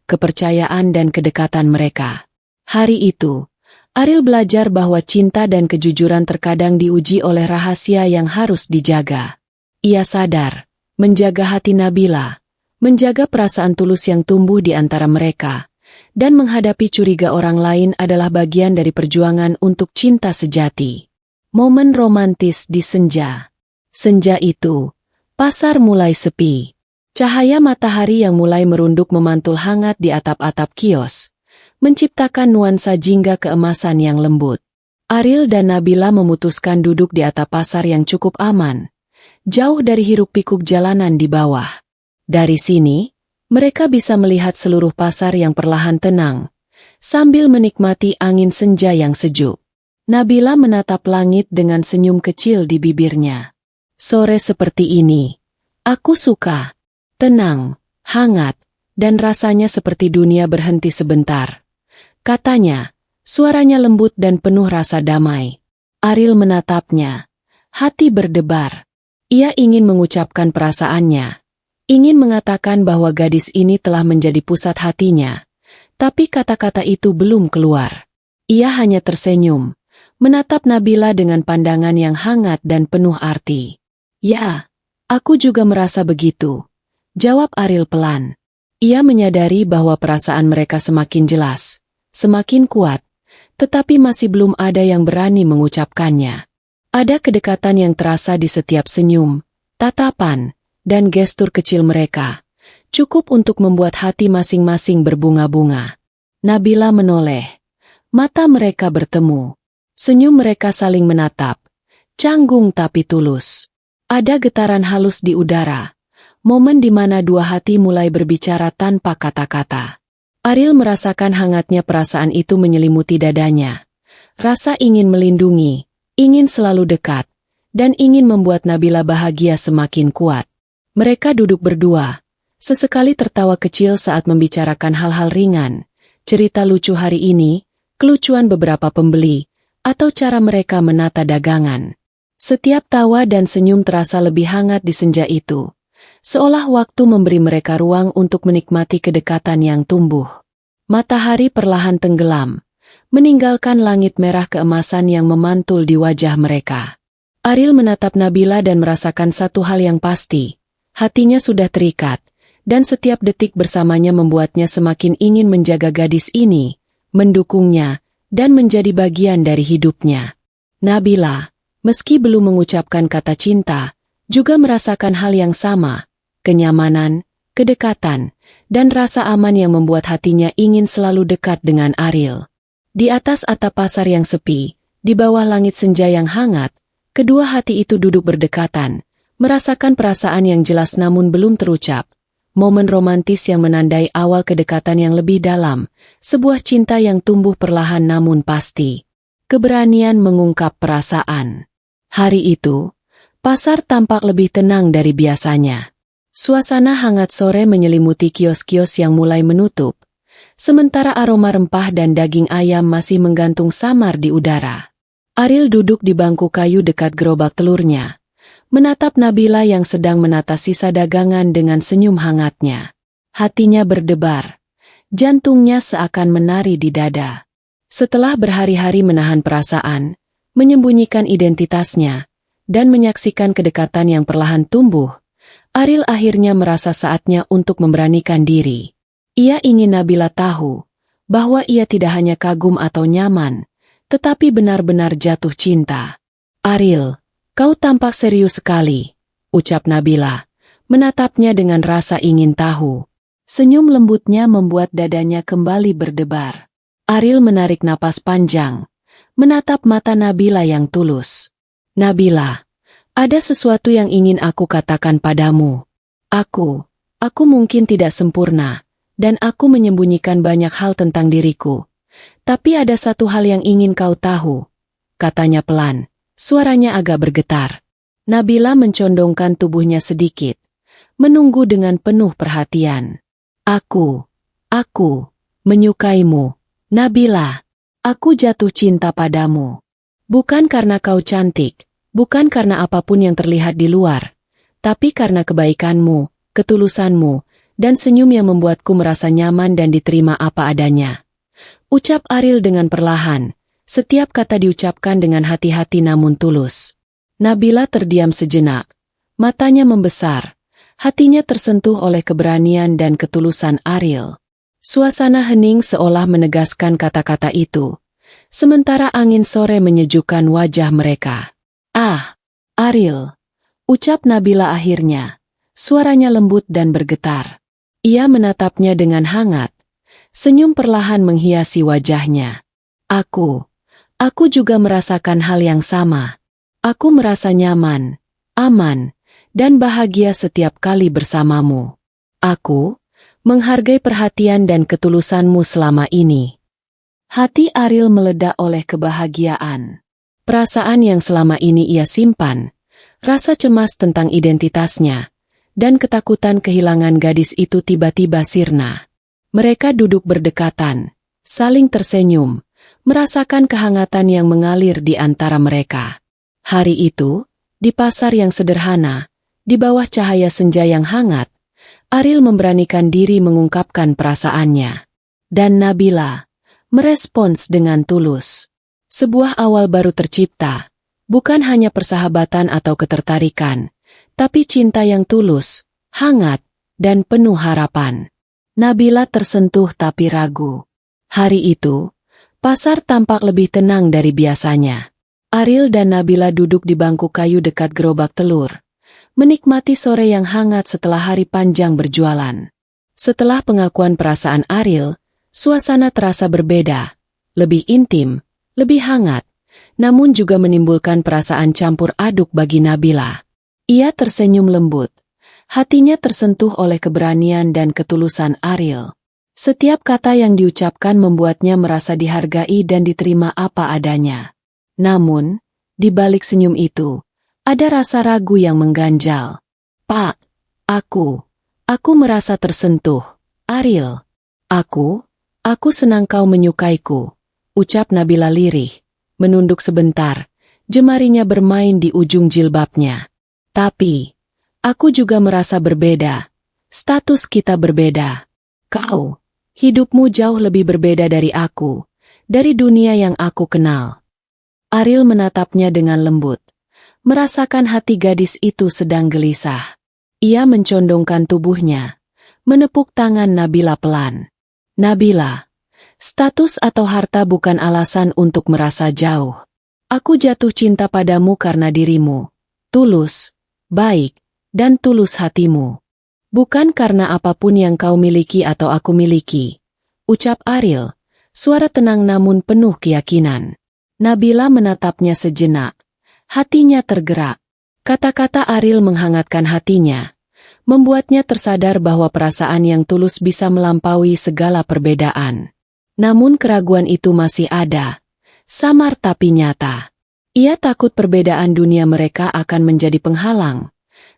kepercayaan dan kedekatan mereka. Hari itu, Ariel belajar bahwa cinta dan kejujuran terkadang diuji oleh rahasia yang harus dijaga. Ia sadar, menjaga hati Nabila, menjaga perasaan tulus yang tumbuh di antara mereka, dan menghadapi curiga orang lain adalah bagian dari perjuangan untuk cinta sejati. Momen romantis di senja. Senja itu, pasar mulai sepi. Cahaya matahari yang mulai merunduk memantul hangat di atap-atap kios, menciptakan nuansa jingga keemasan yang lembut. Ariel dan Nabila memutuskan duduk di atap pasar yang cukup aman, jauh dari hiruk-pikuk jalanan di bawah. Dari sini, mereka bisa melihat seluruh pasar yang perlahan tenang, sambil menikmati angin senja yang sejuk. Nabila menatap langit dengan senyum kecil di bibirnya. Sore seperti ini, aku suka. Tenang, hangat, dan rasanya seperti dunia berhenti sebentar. Katanya, suaranya lembut dan penuh rasa damai. Ariel menatapnya. Hati berdebar. Ia ingin mengucapkan perasaannya. Ingin mengatakan bahwa gadis ini telah menjadi pusat hatinya. Tapi kata-kata itu belum keluar. Ia hanya tersenyum, menatap Nabila dengan pandangan yang hangat dan penuh arti. Ya, aku juga merasa begitu. Jawab Ariel pelan. Ia menyadari bahwa perasaan mereka semakin jelas, semakin kuat, tetapi masih belum ada yang berani mengucapkannya. Ada kedekatan yang terasa di setiap senyum, tatapan, dan gestur kecil mereka, cukup untuk membuat hati masing-masing berbunga-bunga. Nabila menoleh. Mata mereka bertemu. Senyum mereka saling menatap. Canggung tapi tulus. Ada getaran halus di udara. Momen di mana dua hati mulai berbicara tanpa kata-kata. Ariel merasakan hangatnya perasaan itu menyelimuti dadanya. Rasa ingin melindungi, ingin selalu dekat, dan ingin membuat Nabila bahagia semakin kuat. Mereka duduk berdua, sesekali tertawa kecil saat membicarakan hal-hal ringan, cerita lucu hari ini, kelucuan beberapa pembeli, atau cara mereka menata dagangan. Setiap tawa dan senyum terasa lebih hangat di senja itu. Seolah waktu memberi mereka ruang untuk menikmati kedekatan yang tumbuh. Matahari perlahan tenggelam, meninggalkan langit merah keemasan yang memantul di wajah mereka. Ariel menatap Nabila dan merasakan satu hal yang pasti. Hatinya sudah terikat, dan setiap detik bersamanya membuatnya semakin ingin menjaga gadis ini, mendukungnya, dan menjadi bagian dari hidupnya. Nabila, meski belum mengucapkan kata cinta, juga merasakan hal yang sama, kenyamanan, kedekatan, dan rasa aman yang membuat hatinya ingin selalu dekat dengan Ariel. Di atas atap pasar yang sepi, di bawah langit senja yang hangat, kedua hati itu duduk berdekatan, merasakan perasaan yang jelas namun belum terucap, momen romantis yang menandai awal kedekatan yang lebih dalam, sebuah cinta yang tumbuh perlahan namun pasti. Keberanian mengungkap perasaan. Hari itu, pasar tampak lebih tenang dari biasanya. Suasana hangat sore menyelimuti kios-kios yang mulai menutup, sementara aroma rempah dan daging ayam masih menggantung samar di udara. Ariel duduk di bangku kayu dekat gerobak telurnya, menatap Nabila yang sedang menata sisa dagangan dengan senyum hangatnya. Hatinya berdebar, jantungnya seakan menari di dada. Setelah berhari-hari menahan perasaan, menyembunyikan identitasnya, dan menyaksikan kedekatan yang perlahan tumbuh, Ariel akhirnya merasa saatnya untuk memberanikan diri. Ia ingin Nabila tahu bahwa ia tidak hanya kagum atau nyaman, tetapi benar-benar jatuh cinta. "Ariel, kau tampak serius sekali," ucap Nabila, menatapnya dengan rasa ingin tahu. Senyum lembutnya membuat dadanya kembali berdebar. Ariel menarik napas panjang, menatap mata Nabila yang tulus. "Nabila, ada sesuatu yang ingin aku katakan padamu. Aku mungkin tidak sempurna, dan aku menyembunyikan banyak hal tentang diriku. Tapi ada satu hal yang ingin kau tahu," katanya pelan, suaranya agak bergetar. Nabila mencondongkan tubuhnya sedikit, menunggu dengan penuh perhatian. Aku menyukaimu, Nabila. Aku jatuh cinta padamu. Bukan karena kau cantik, bukan karena apapun yang terlihat di luar, tapi karena kebaikanmu, ketulusanmu, dan senyum yang membuatku merasa nyaman dan diterima apa adanya. Ucap Ariel dengan perlahan, setiap kata diucapkan dengan hati-hati namun tulus. Nabila terdiam sejenak, matanya membesar, hatinya tersentuh oleh keberanian dan ketulusan Ariel. Suasana hening seolah menegaskan kata-kata itu, sementara angin sore menyejukkan wajah mereka. "Ah, Ariel," ucap Nabila akhirnya, suaranya lembut dan bergetar. Ia menatapnya dengan hangat, senyum perlahan menghiasi wajahnya. Aku juga merasakan hal yang sama. Aku merasa nyaman, aman, dan bahagia setiap kali bersamamu. Aku menghargai perhatian dan ketulusanmu selama ini." Hati Ariel meledak oleh kebahagiaan. Perasaan yang selama ini ia simpan, rasa cemas tentang identitasnya, dan ketakutan kehilangan gadis itu tiba-tiba sirna. Mereka duduk berdekatan, saling tersenyum, merasakan kehangatan yang mengalir di antara mereka. Hari itu, di pasar yang sederhana, di bawah cahaya senja yang hangat, Ariel memberanikan diri mengungkapkan perasaannya. Dan Nabila merespons dengan tulus. Sebuah awal baru tercipta, bukan hanya persahabatan atau ketertarikan, tapi cinta yang tulus, hangat, dan penuh harapan. Nabila tersentuh tapi ragu. Hari itu, pasar tampak lebih tenang dari biasanya. Ariel dan Nabila duduk di bangku kayu dekat gerobak telur, menikmati sore yang hangat setelah hari panjang berjualan. Setelah pengakuan perasaan Ariel, suasana terasa berbeda, lebih intim, lebih hangat, namun juga menimbulkan perasaan campur aduk bagi Nabila. Ia tersenyum lembut, hatinya tersentuh oleh keberanian dan ketulusan Ariel. Setiap kata yang diucapkan membuatnya merasa dihargai dan diterima apa adanya. Namun, di balik senyum itu, ada rasa ragu yang mengganjal. "Pak, aku merasa tersentuh, Ariel. Aku senang kau menyukaiku," ucap Nabila lirih, menunduk sebentar, jemarinya bermain di ujung jilbabnya. "Tapi, aku juga merasa berbeda. Status kita berbeda. Hidupmu jauh lebih berbeda dari aku, dari dunia yang aku kenal." Ariel menatapnya dengan lembut, merasakan hati gadis itu sedang gelisah. Ia mencondongkan tubuhnya, menepuk tangan Nabila pelan. "Nabila, status atau harta bukan alasan untuk merasa jauh. Aku jatuh cinta padamu karena dirimu, tulus, baik, dan tulus hatimu. Bukan karena apapun yang kau miliki atau aku miliki," ucap Ariel, suara tenang namun penuh keyakinan. Nabila menatapnya sejenak, hatinya tergerak. Kata-kata Ariel menghangatkan hatinya, membuatnya tersadar bahwa perasaan yang tulus bisa melampaui segala perbedaan. Namun keraguan itu masih ada, samar tapi nyata. Ia takut perbedaan dunia mereka akan menjadi penghalang,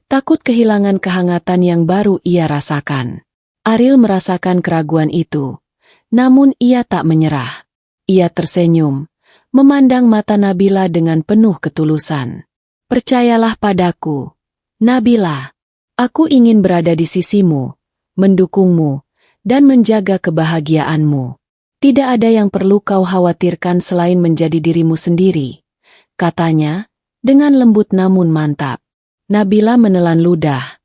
takut kehilangan kehangatan yang baru ia rasakan. Ariel merasakan keraguan itu, namun ia tak menyerah. Ia tersenyum, memandang mata Nabila dengan penuh ketulusan. "Percayalah padaku, Nabila. Aku ingin berada di sisimu, mendukungmu, dan menjaga kebahagiaanmu. Tidak ada yang perlu kau khawatirkan selain menjadi dirimu sendiri," katanya, dengan lembut namun mantap. Nabila menelan ludah,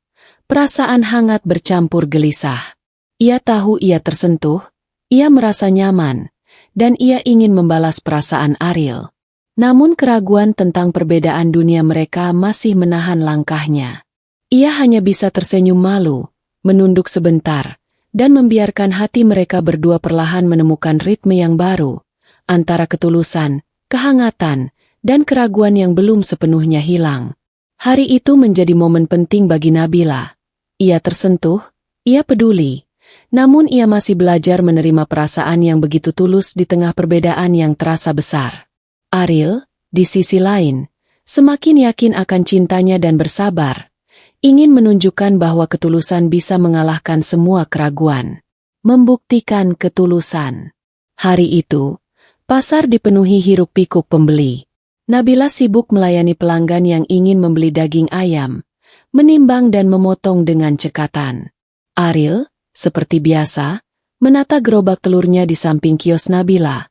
Perasaan hangat bercampur gelisah. Ia tahu ia tersentuh, ia merasa nyaman, dan ia ingin membalas perasaan Ariel. Namun keraguan tentang perbedaan dunia mereka masih menahan langkahnya. Ia hanya bisa tersenyum malu, menunduk sebentar, dan membiarkan hati mereka berdua perlahan menemukan ritme yang baru, antara ketulusan, kehangatan, dan keraguan yang belum sepenuhnya hilang. Hari itu menjadi momen penting bagi Nabila. Ia tersentuh, ia peduli, namun ia masih belajar menerima perasaan yang begitu tulus di tengah perbedaan yang terasa besar. Ariel, di sisi lain, semakin yakin akan cintanya dan bersabar, ingin menunjukkan bahwa ketulusan bisa mengalahkan semua keraguan. Membuktikan ketulusan. Hari itu, pasar dipenuhi hiruk-pikuk pembeli. Nabila sibuk melayani pelanggan yang ingin membeli daging ayam, menimbang dan memotong dengan cekatan. Ariel, seperti biasa, menata gerobak telurnya di samping kios Nabila.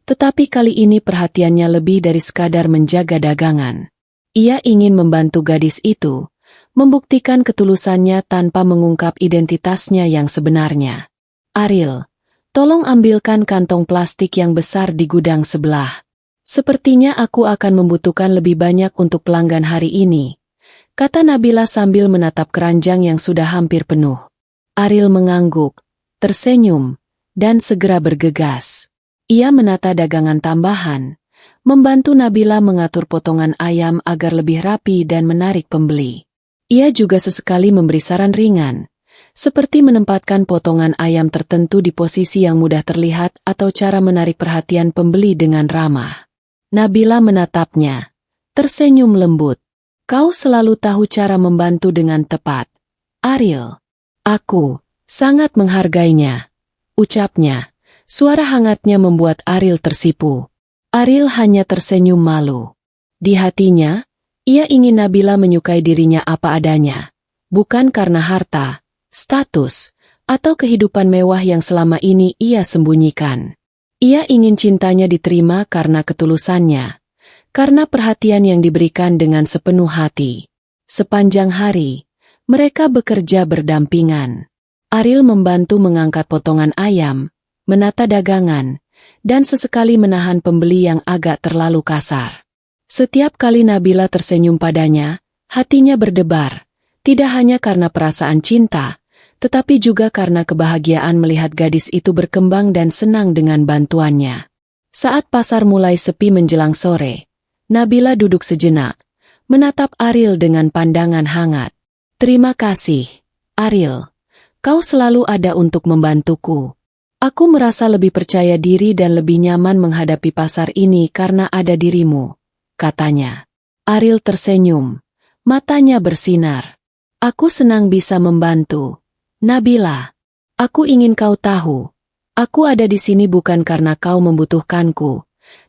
Tetapi kali ini perhatiannya lebih dari sekadar menjaga dagangan. Ia ingin membantu gadis itu, membuktikan ketulusannya tanpa mengungkap identitasnya yang sebenarnya. Ariel, tolong ambilkan kantong plastik yang besar di gudang sebelah. Sepertinya aku akan membutuhkan lebih banyak untuk pelanggan hari ini, kata Nabila sambil menatap keranjang yang sudah hampir penuh. Ariel mengangguk, tersenyum, dan segera bergegas. Ia menata dagangan tambahan, membantu Nabila mengatur potongan ayam agar lebih rapi dan menarik pembeli. Ia juga sesekali memberi saran ringan, seperti menempatkan potongan ayam tertentu di posisi yang mudah terlihat atau cara menarik perhatian pembeli dengan ramah. Nabila menatapnya, tersenyum lembut. Kau selalu tahu cara membantu dengan tepat, Ariel. Aku sangat menghargainya, ucapnya. Suara hangatnya membuat Ariel tersipu. Ariel hanya tersenyum malu. Di hatinya, ia ingin Nabila menyukai dirinya apa adanya, bukan karena harta, status, atau kehidupan mewah yang selama ini ia sembunyikan. Ia ingin cintanya diterima karena ketulusannya, karena perhatian yang diberikan dengan sepenuh hati. Sepanjang hari, mereka bekerja berdampingan. Ariel membantu mengangkat potongan ayam, menata dagangan, dan sesekali menahan pembeli yang agak terlalu kasar. Setiap kali Nabila tersenyum padanya, hatinya berdebar, tidak hanya karena perasaan cinta, tetapi juga karena kebahagiaan melihat gadis itu berkembang dan senang dengan bantuannya. Saat pasar mulai sepi menjelang sore, Nabila duduk sejenak, menatap Ariel dengan pandangan hangat. Terima kasih, Ariel. Kau selalu ada untuk membantuku. Aku merasa lebih percaya diri dan lebih nyaman menghadapi pasar ini karena ada dirimu, katanya. Ariel tersenyum, matanya bersinar. Aku senang bisa membantu. Nabila, aku ingin kau tahu, aku ada di sini bukan karena kau membutuhkanku,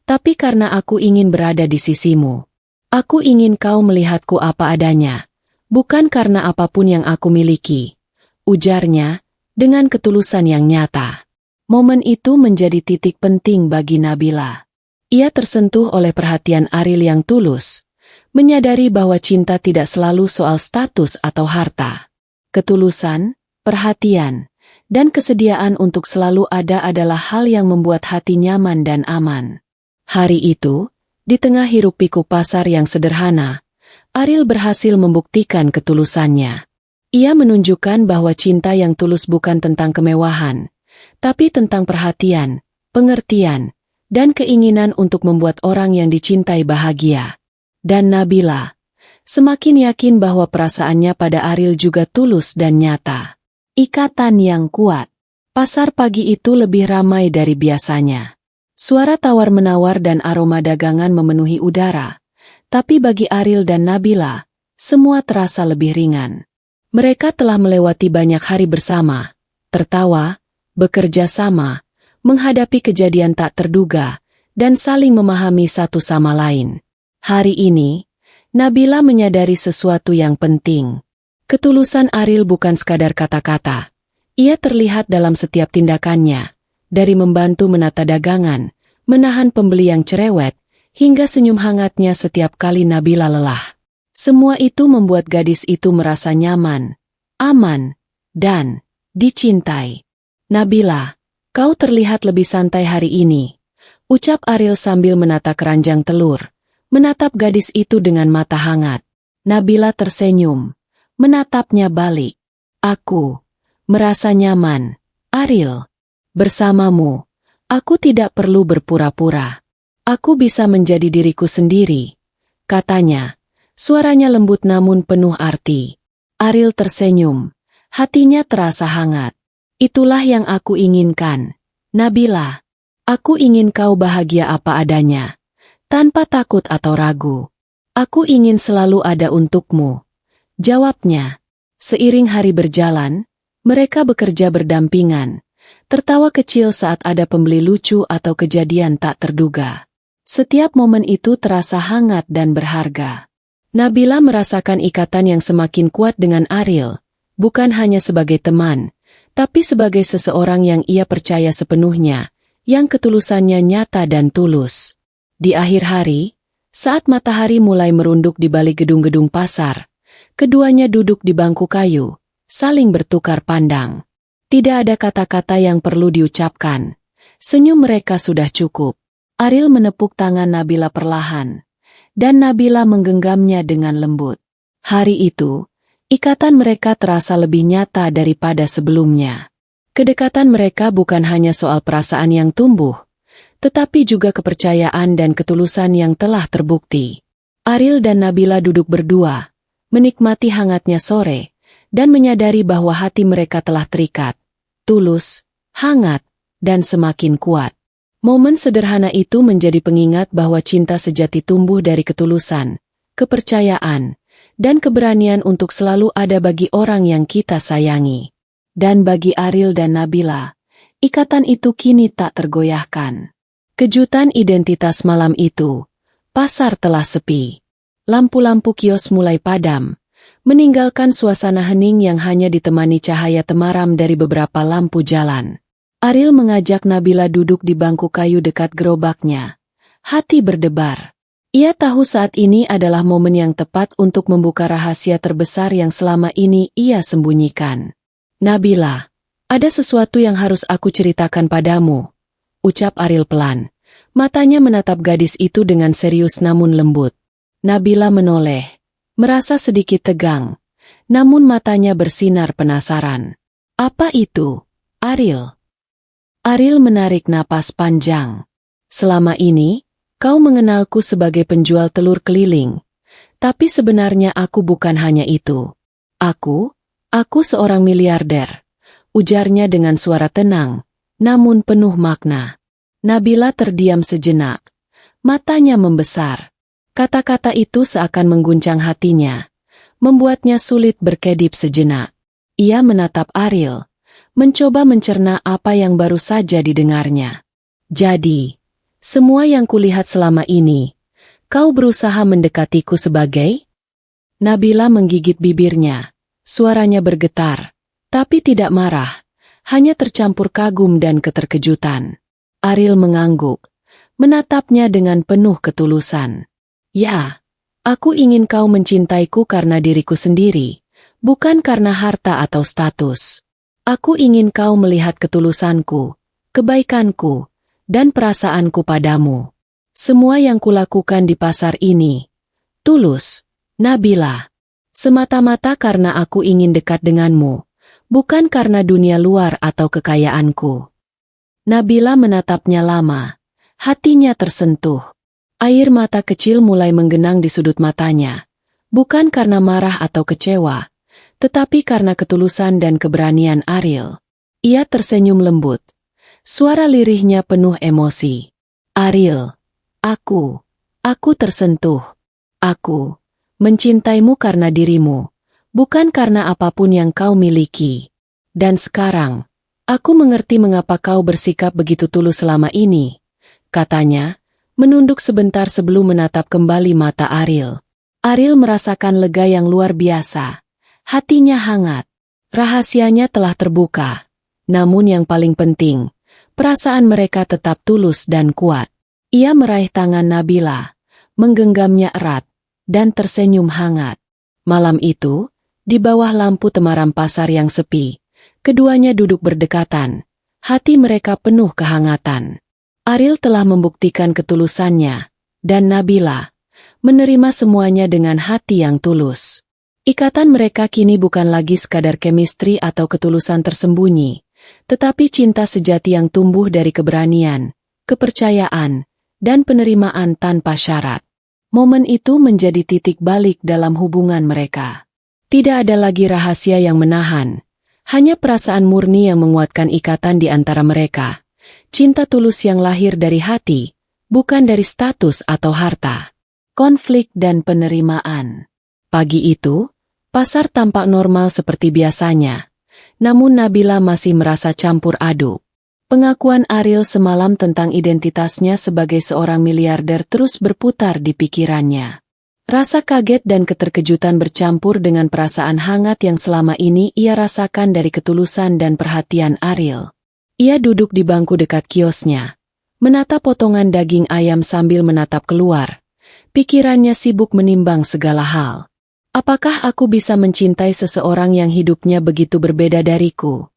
tapi karena aku ingin berada di sisimu. Aku ingin kau melihatku apa adanya, bukan karena apapun yang aku miliki, ujarnya, dengan ketulusan yang nyata. Momen itu menjadi titik penting bagi Nabila. Ia tersentuh oleh perhatian Ariel yang tulus, menyadari bahwa cinta tidak selalu soal status atau harta. Ketulusan, perhatian, dan kesediaan untuk selalu ada adalah hal yang membuat hati nyaman dan aman. Hari itu, di tengah hiruk-pikuk pasar yang sederhana, Ariel berhasil membuktikan ketulusannya. Ia menunjukkan bahwa cinta yang tulus bukan tentang kemewahan, tapi tentang perhatian, pengertian, dan keinginan untuk membuat orang yang dicintai bahagia. Dan Nabila semakin yakin bahwa perasaannya pada Ariel juga tulus dan nyata. Ikatan yang kuat. Pasar pagi itu lebih ramai dari biasanya. Suara tawar-menawar dan aroma dagangan memenuhi udara. Tapi bagi Ariel dan Nabila, semua terasa lebih ringan. Mereka telah melewati banyak hari bersama, tertawa, bekerja sama, menghadapi kejadian tak terduga, dan saling memahami satu sama lain. Hari ini, Nabila menyadari sesuatu yang penting. Ketulusan Ariel bukan sekadar kata-kata. Ia terlihat dalam setiap tindakannya, dari membantu menata dagangan, menahan pembeli yang cerewet, hingga senyum hangatnya setiap kali Nabila lelah. Semua itu membuat gadis itu merasa nyaman, aman, dan dicintai. Nabila, kau terlihat lebih santai hari ini, ucap Ariel sambil menata keranjang telur, menatap gadis itu dengan mata hangat. Nabila tersenyum, menatapnya balik. Aku merasa nyaman, Ariel. Bersamamu, aku tidak perlu berpura-pura. Aku bisa menjadi diriku sendiri, katanya. Suaranya lembut namun penuh arti. Ariel tersenyum, hatinya terasa hangat. Itulah yang aku inginkan, Nabila. Aku ingin kau bahagia apa adanya, tanpa takut atau ragu. Aku ingin selalu ada untukmu, jawabnya. Seiring hari berjalan, mereka bekerja berdampingan, tertawa kecil saat ada pembeli lucu atau kejadian tak terduga. Setiap momen itu terasa hangat dan berharga. Nabila merasakan ikatan yang semakin kuat dengan Ariel, bukan hanya sebagai teman, tapi sebagai seseorang yang ia percaya sepenuhnya, yang ketulusannya nyata dan tulus. Di akhir hari, saat matahari mulai merunduk di balik gedung-gedung pasar, keduanya duduk di bangku kayu, saling bertukar pandang. Tidak ada kata-kata yang perlu diucapkan. Senyum mereka sudah cukup. Ariel menepuk tangan Nabila perlahan, dan Nabila menggenggamnya dengan lembut. Hari itu, ikatan mereka terasa lebih nyata daripada sebelumnya. Kedekatan mereka bukan hanya soal perasaan yang tumbuh, tetapi juga kepercayaan dan ketulusan yang telah terbukti. Ariel dan Nabila duduk berdua, menikmati hangatnya sore, dan menyadari bahwa hati mereka telah terikat, tulus, hangat, dan semakin kuat. Momen sederhana itu menjadi pengingat bahwa cinta sejati tumbuh dari ketulusan, kepercayaan, dan keberanian untuk selalu ada bagi orang yang kita sayangi. Dan bagi Ariel dan Nabila, ikatan itu kini tak tergoyahkan. Kejutan identitas malam itu, pasar telah sepi. Lampu-lampu kios mulai padam, meninggalkan suasana hening yang hanya ditemani cahaya temaram dari beberapa lampu jalan. Ariel mengajak Nabila duduk di bangku kayu dekat gerobaknya. Hati berdebar. Ia tahu saat ini adalah momen yang tepat untuk membuka rahasia terbesar yang selama ini ia sembunyikan. Nabila, ada sesuatu yang harus aku ceritakan padamu, ucap Ariel pelan. Matanya menatap gadis itu dengan serius namun lembut. Nabila menoleh, merasa sedikit tegang, namun matanya bersinar penasaran. Apa itu, Ariel? Ariel menarik napas panjang. Selama ini, kau mengenalku sebagai penjual telur keliling. Tapi sebenarnya aku bukan hanya itu. Aku seorang miliarder. Ujarnya dengan suara tenang, namun penuh makna. Nabila terdiam sejenak. Matanya membesar. Kata-kata itu seakan mengguncang hatinya, membuatnya sulit berkedip sejenak. Ia menatap Ariel, mencoba mencerna apa yang baru saja didengarnya. Jadi, semua yang kulihat selama ini, kau berusaha mendekatiku sebagai? Nabila menggigit bibirnya, suaranya bergetar, tapi tidak marah, hanya tercampur kagum dan keterkejutan. Ariel mengangguk, menatapnya dengan penuh ketulusan. Ya, aku ingin kau mencintaiku karena diriku sendiri, bukan karena harta atau status. Aku ingin kau melihat ketulusanku, kebaikanku, dan perasaanku padamu. Semua yang kulakukan di pasar ini, tulus, Nabila. Semata-mata karena aku ingin dekat denganmu, bukan karena dunia luar atau kekayaanku. Nabila menatapnya lama, hatinya tersentuh. Air mata kecil mulai menggenang di sudut matanya, bukan karena marah atau kecewa, tetapi karena ketulusan dan keberanian Ariel. Ia tersenyum lembut. Suara lirihnya penuh emosi. Ariel, aku tersentuh. Aku mencintaimu karena dirimu, bukan karena apapun yang kau miliki. Dan sekarang, aku mengerti mengapa kau bersikap begitu tulus selama ini, katanya, menunduk sebentar sebelum menatap kembali mata Ariel. Ariel merasakan lega yang luar biasa. Hatinya hangat. Rahasianya telah terbuka. Namun yang paling penting, perasaan mereka tetap tulus dan kuat. Ia meraih tangan Nabila, menggenggamnya erat, dan tersenyum hangat. Malam itu, Di bawah lampu temaram pasar yang sepi, keduanya duduk berdekatan. Hati mereka penuh kehangatan. Ariel telah membuktikan ketulusannya, dan Nabila menerima semuanya dengan hati yang tulus. Ikatan mereka kini bukan lagi sekadar chemistry atau ketulusan tersembunyi, tetapi cinta sejati yang tumbuh dari keberanian, kepercayaan, dan penerimaan tanpa syarat. Momen itu menjadi titik balik dalam hubungan mereka. Tidak ada lagi rahasia yang menahan, hanya perasaan murni yang menguatkan ikatan di antara mereka. Cinta tulus yang lahir dari hati, bukan dari status atau harta. Konflik dan penerimaan. Pagi itu, pasar tampak normal seperti biasanya. Namun Nabila masih merasa campur aduk. Pengakuan Ariel semalam tentang identitasnya sebagai seorang miliarder terus berputar di pikirannya. Rasa kaget dan keterkejutan bercampur dengan perasaan hangat yang selama ini ia rasakan dari ketulusan dan perhatian Ariel. Ia duduk di bangku dekat kiosnya, menatap potongan daging ayam sambil menatap keluar. Pikirannya sibuk menimbang segala hal. Apakah aku bisa mencintai seseorang yang hidupnya begitu berbeda dariku?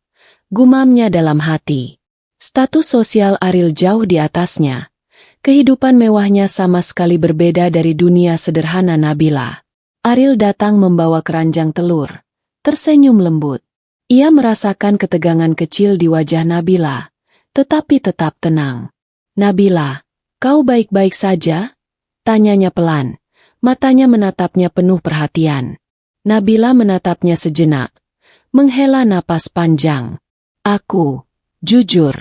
Gumamnya dalam hati. Status sosial Ariel jauh di atasnya. Kehidupan mewahnya sama sekali berbeda dari dunia sederhana Nabila. Ariel datang membawa keranjang telur. Tersenyum lembut. Ia merasakan ketegangan kecil di wajah Nabila, tetapi tetap tenang. "Nabila, kau baik-baik saja?" tanyanya pelan. Matanya menatapnya penuh perhatian. Nabila menatapnya sejenak, menghela napas panjang. Jujur,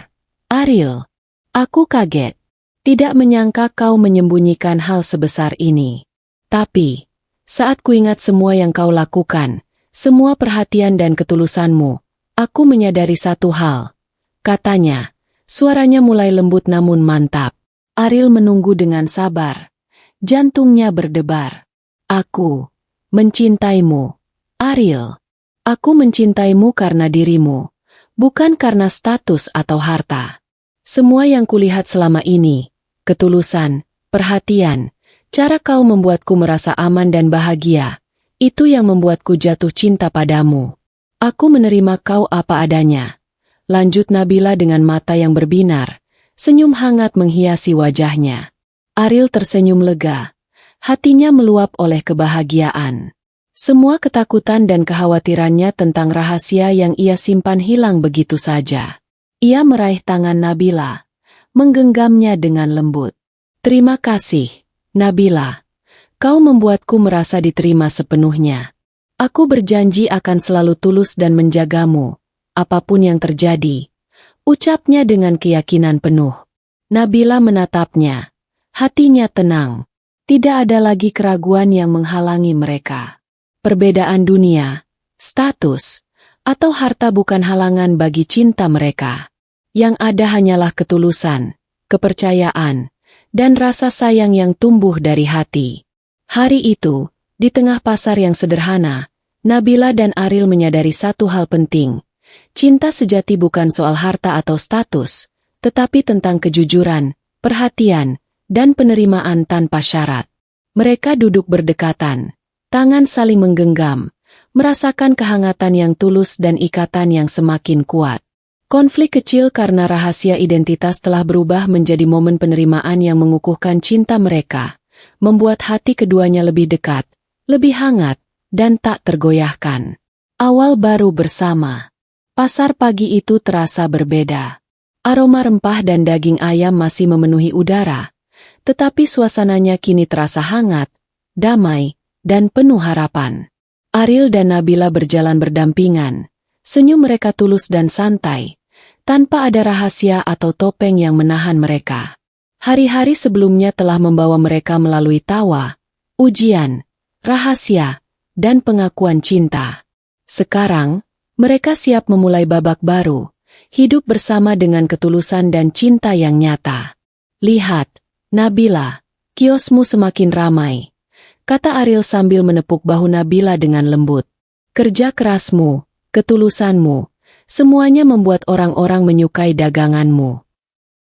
Ariel, aku kaget. Tidak menyangka kau menyembunyikan hal sebesar ini. Tapi, saat kuingat semua yang kau lakukan, semua perhatian dan ketulusanmu, aku menyadari satu hal. Katanya, suaranya mulai lembut namun mantap. Ariel menunggu dengan sabar. Jantungnya berdebar. "Aku mencintaimu, Ariel. Aku mencintaimu karena dirimu, bukan karena status atau harta. Semua yang kulihat selama ini, ketulusan, perhatian, cara kau membuatku merasa aman dan bahagia, itu yang membuatku jatuh cinta padamu. Aku menerima kau apa adanya." Lanjut Nabila dengan mata yang berbinar, senyum hangat menghiasi wajahnya. Ariel tersenyum lega, hatinya meluap oleh kebahagiaan. Semua ketakutan dan kekhawatirannya tentang rahasia yang ia simpan hilang begitu saja. Ia meraih tangan Nabila, menggenggamnya dengan lembut. "Terima kasih, Nabila. Kau membuatku merasa diterima sepenuhnya. Aku berjanji akan selalu tulus dan menjagamu, apapun yang terjadi," ucapnya dengan keyakinan penuh. Nabila menatapnya. Hatinya tenang. Tidak ada lagi keraguan yang menghalangi mereka. Perbedaan dunia, status, atau harta bukan halangan bagi cinta mereka. Yang ada hanyalah ketulusan, kepercayaan, dan rasa sayang yang tumbuh dari hati. Hari itu, di tengah pasar yang sederhana, Nabila dan Ariel menyadari satu hal penting. Cinta sejati bukan soal harta atau status, tetapi tentang kejujuran, perhatian, dan penerimaan tanpa syarat. Mereka duduk berdekatan, tangan saling menggenggam, merasakan kehangatan yang tulus dan ikatan yang semakin kuat. Konflik kecil karena rahasia identitas telah berubah menjadi momen penerimaan yang mengukuhkan cinta mereka, membuat hati keduanya lebih dekat, lebih hangat, dan tak tergoyahkan. Awal baru bersama. Pasar pagi itu terasa berbeda. Aroma rempah dan daging ayam masih memenuhi udara, tetapi suasananya kini terasa hangat, damai, dan penuh harapan. Ariel dan Nabila berjalan berdampingan, senyum mereka tulus dan santai, tanpa ada rahasia atau topeng yang menahan mereka. Hari-hari sebelumnya telah membawa mereka melalui tawa, ujian, rahasia, dan pengakuan cinta. Sekarang, mereka siap memulai babak baru, hidup bersama dengan ketulusan dan cinta yang nyata. "Lihat, Nabila, kiosmu semakin ramai," kata Ariel sambil menepuk bahu Nabila dengan lembut. "Kerja kerasmu, ketulusanmu, semuanya membuat orang-orang menyukai daganganmu."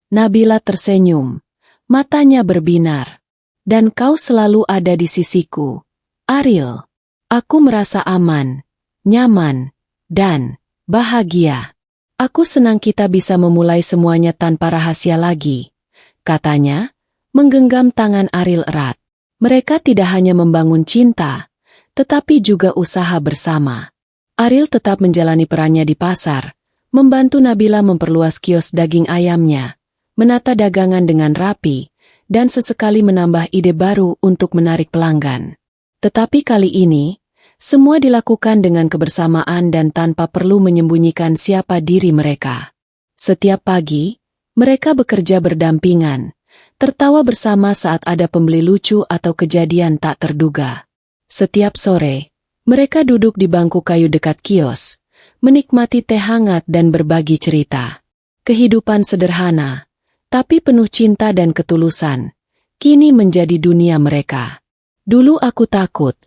Nabila tersenyum, matanya berbinar. "Dan kau selalu ada di sisiku, Ariel. Aku merasa aman, nyaman, dan bahagia. Aku senang kita bisa memulai semuanya tanpa rahasia lagi, katanya, menggenggam tangan Ariel erat. Mereka tidak hanya membangun cinta, tetapi juga usaha bersama. Ariel tetap menjalani perannya di pasar, membantu Nabila memperluas kios daging ayamnya, menata dagangan dengan rapi, dan sesekali menambah ide baru untuk menarik pelanggan. Tetapi kali ini, semua dilakukan dengan kebersamaan dan tanpa perlu menyembunyikan siapa diri mereka. Setiap pagi, mereka bekerja berdampingan, tertawa bersama saat ada pembeli lucu atau kejadian tak terduga. Setiap sore, mereka duduk di bangku kayu dekat kios, menikmati teh hangat dan berbagi cerita. Kehidupan sederhana, tapi penuh cinta dan ketulusan, kini menjadi dunia mereka. Dulu aku takut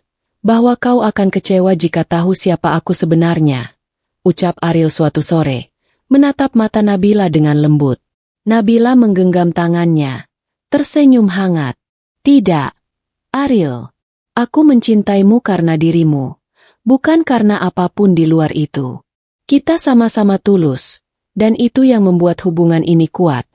bahwa kau akan kecewa jika tahu siapa aku sebenarnya, ucap Ariel suatu sore, menatap mata Nabila dengan lembut. Nabila menggenggam tangannya, tersenyum hangat. Tidak, Ariel, aku mencintaimu karena dirimu, bukan karena apapun di luar itu. Kita sama-sama tulus, dan itu yang membuat hubungan ini kuat.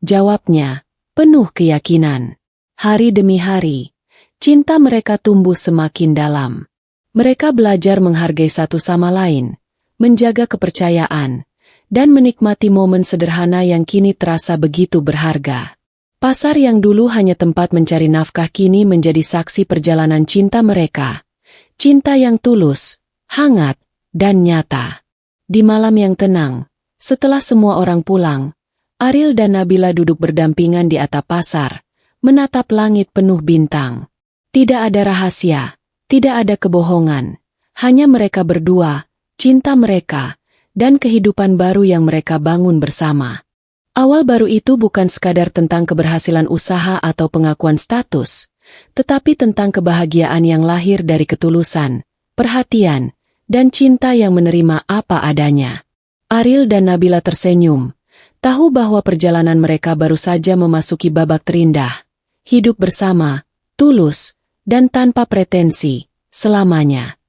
Jawabnya, penuh keyakinan. Hari demi hari, cinta mereka tumbuh semakin dalam. Mereka belajar menghargai satu sama lain, menjaga kepercayaan, dan menikmati momen sederhana yang kini terasa begitu berharga. Pasar yang dulu hanya tempat mencari nafkah kini menjadi saksi perjalanan cinta mereka. Cinta yang tulus, hangat, dan nyata. Di malam yang tenang, setelah semua orang pulang, Ariel dan Nabila duduk berdampingan di atap pasar, menatap langit penuh bintang. Tidak ada rahasia, tidak ada kebohongan, hanya mereka berdua, cinta mereka, dan kehidupan baru yang mereka bangun bersama. Awal baru itu bukan sekadar tentang keberhasilan usaha atau pengakuan status, tetapi tentang kebahagiaan yang lahir dari ketulusan, perhatian, dan cinta yang menerima apa adanya. Ariel dan Nabila tersenyum, tahu bahwa perjalanan mereka baru saja memasuki babak terindah, hidup bersama, tulus, dan tanpa pretensi, selamanya.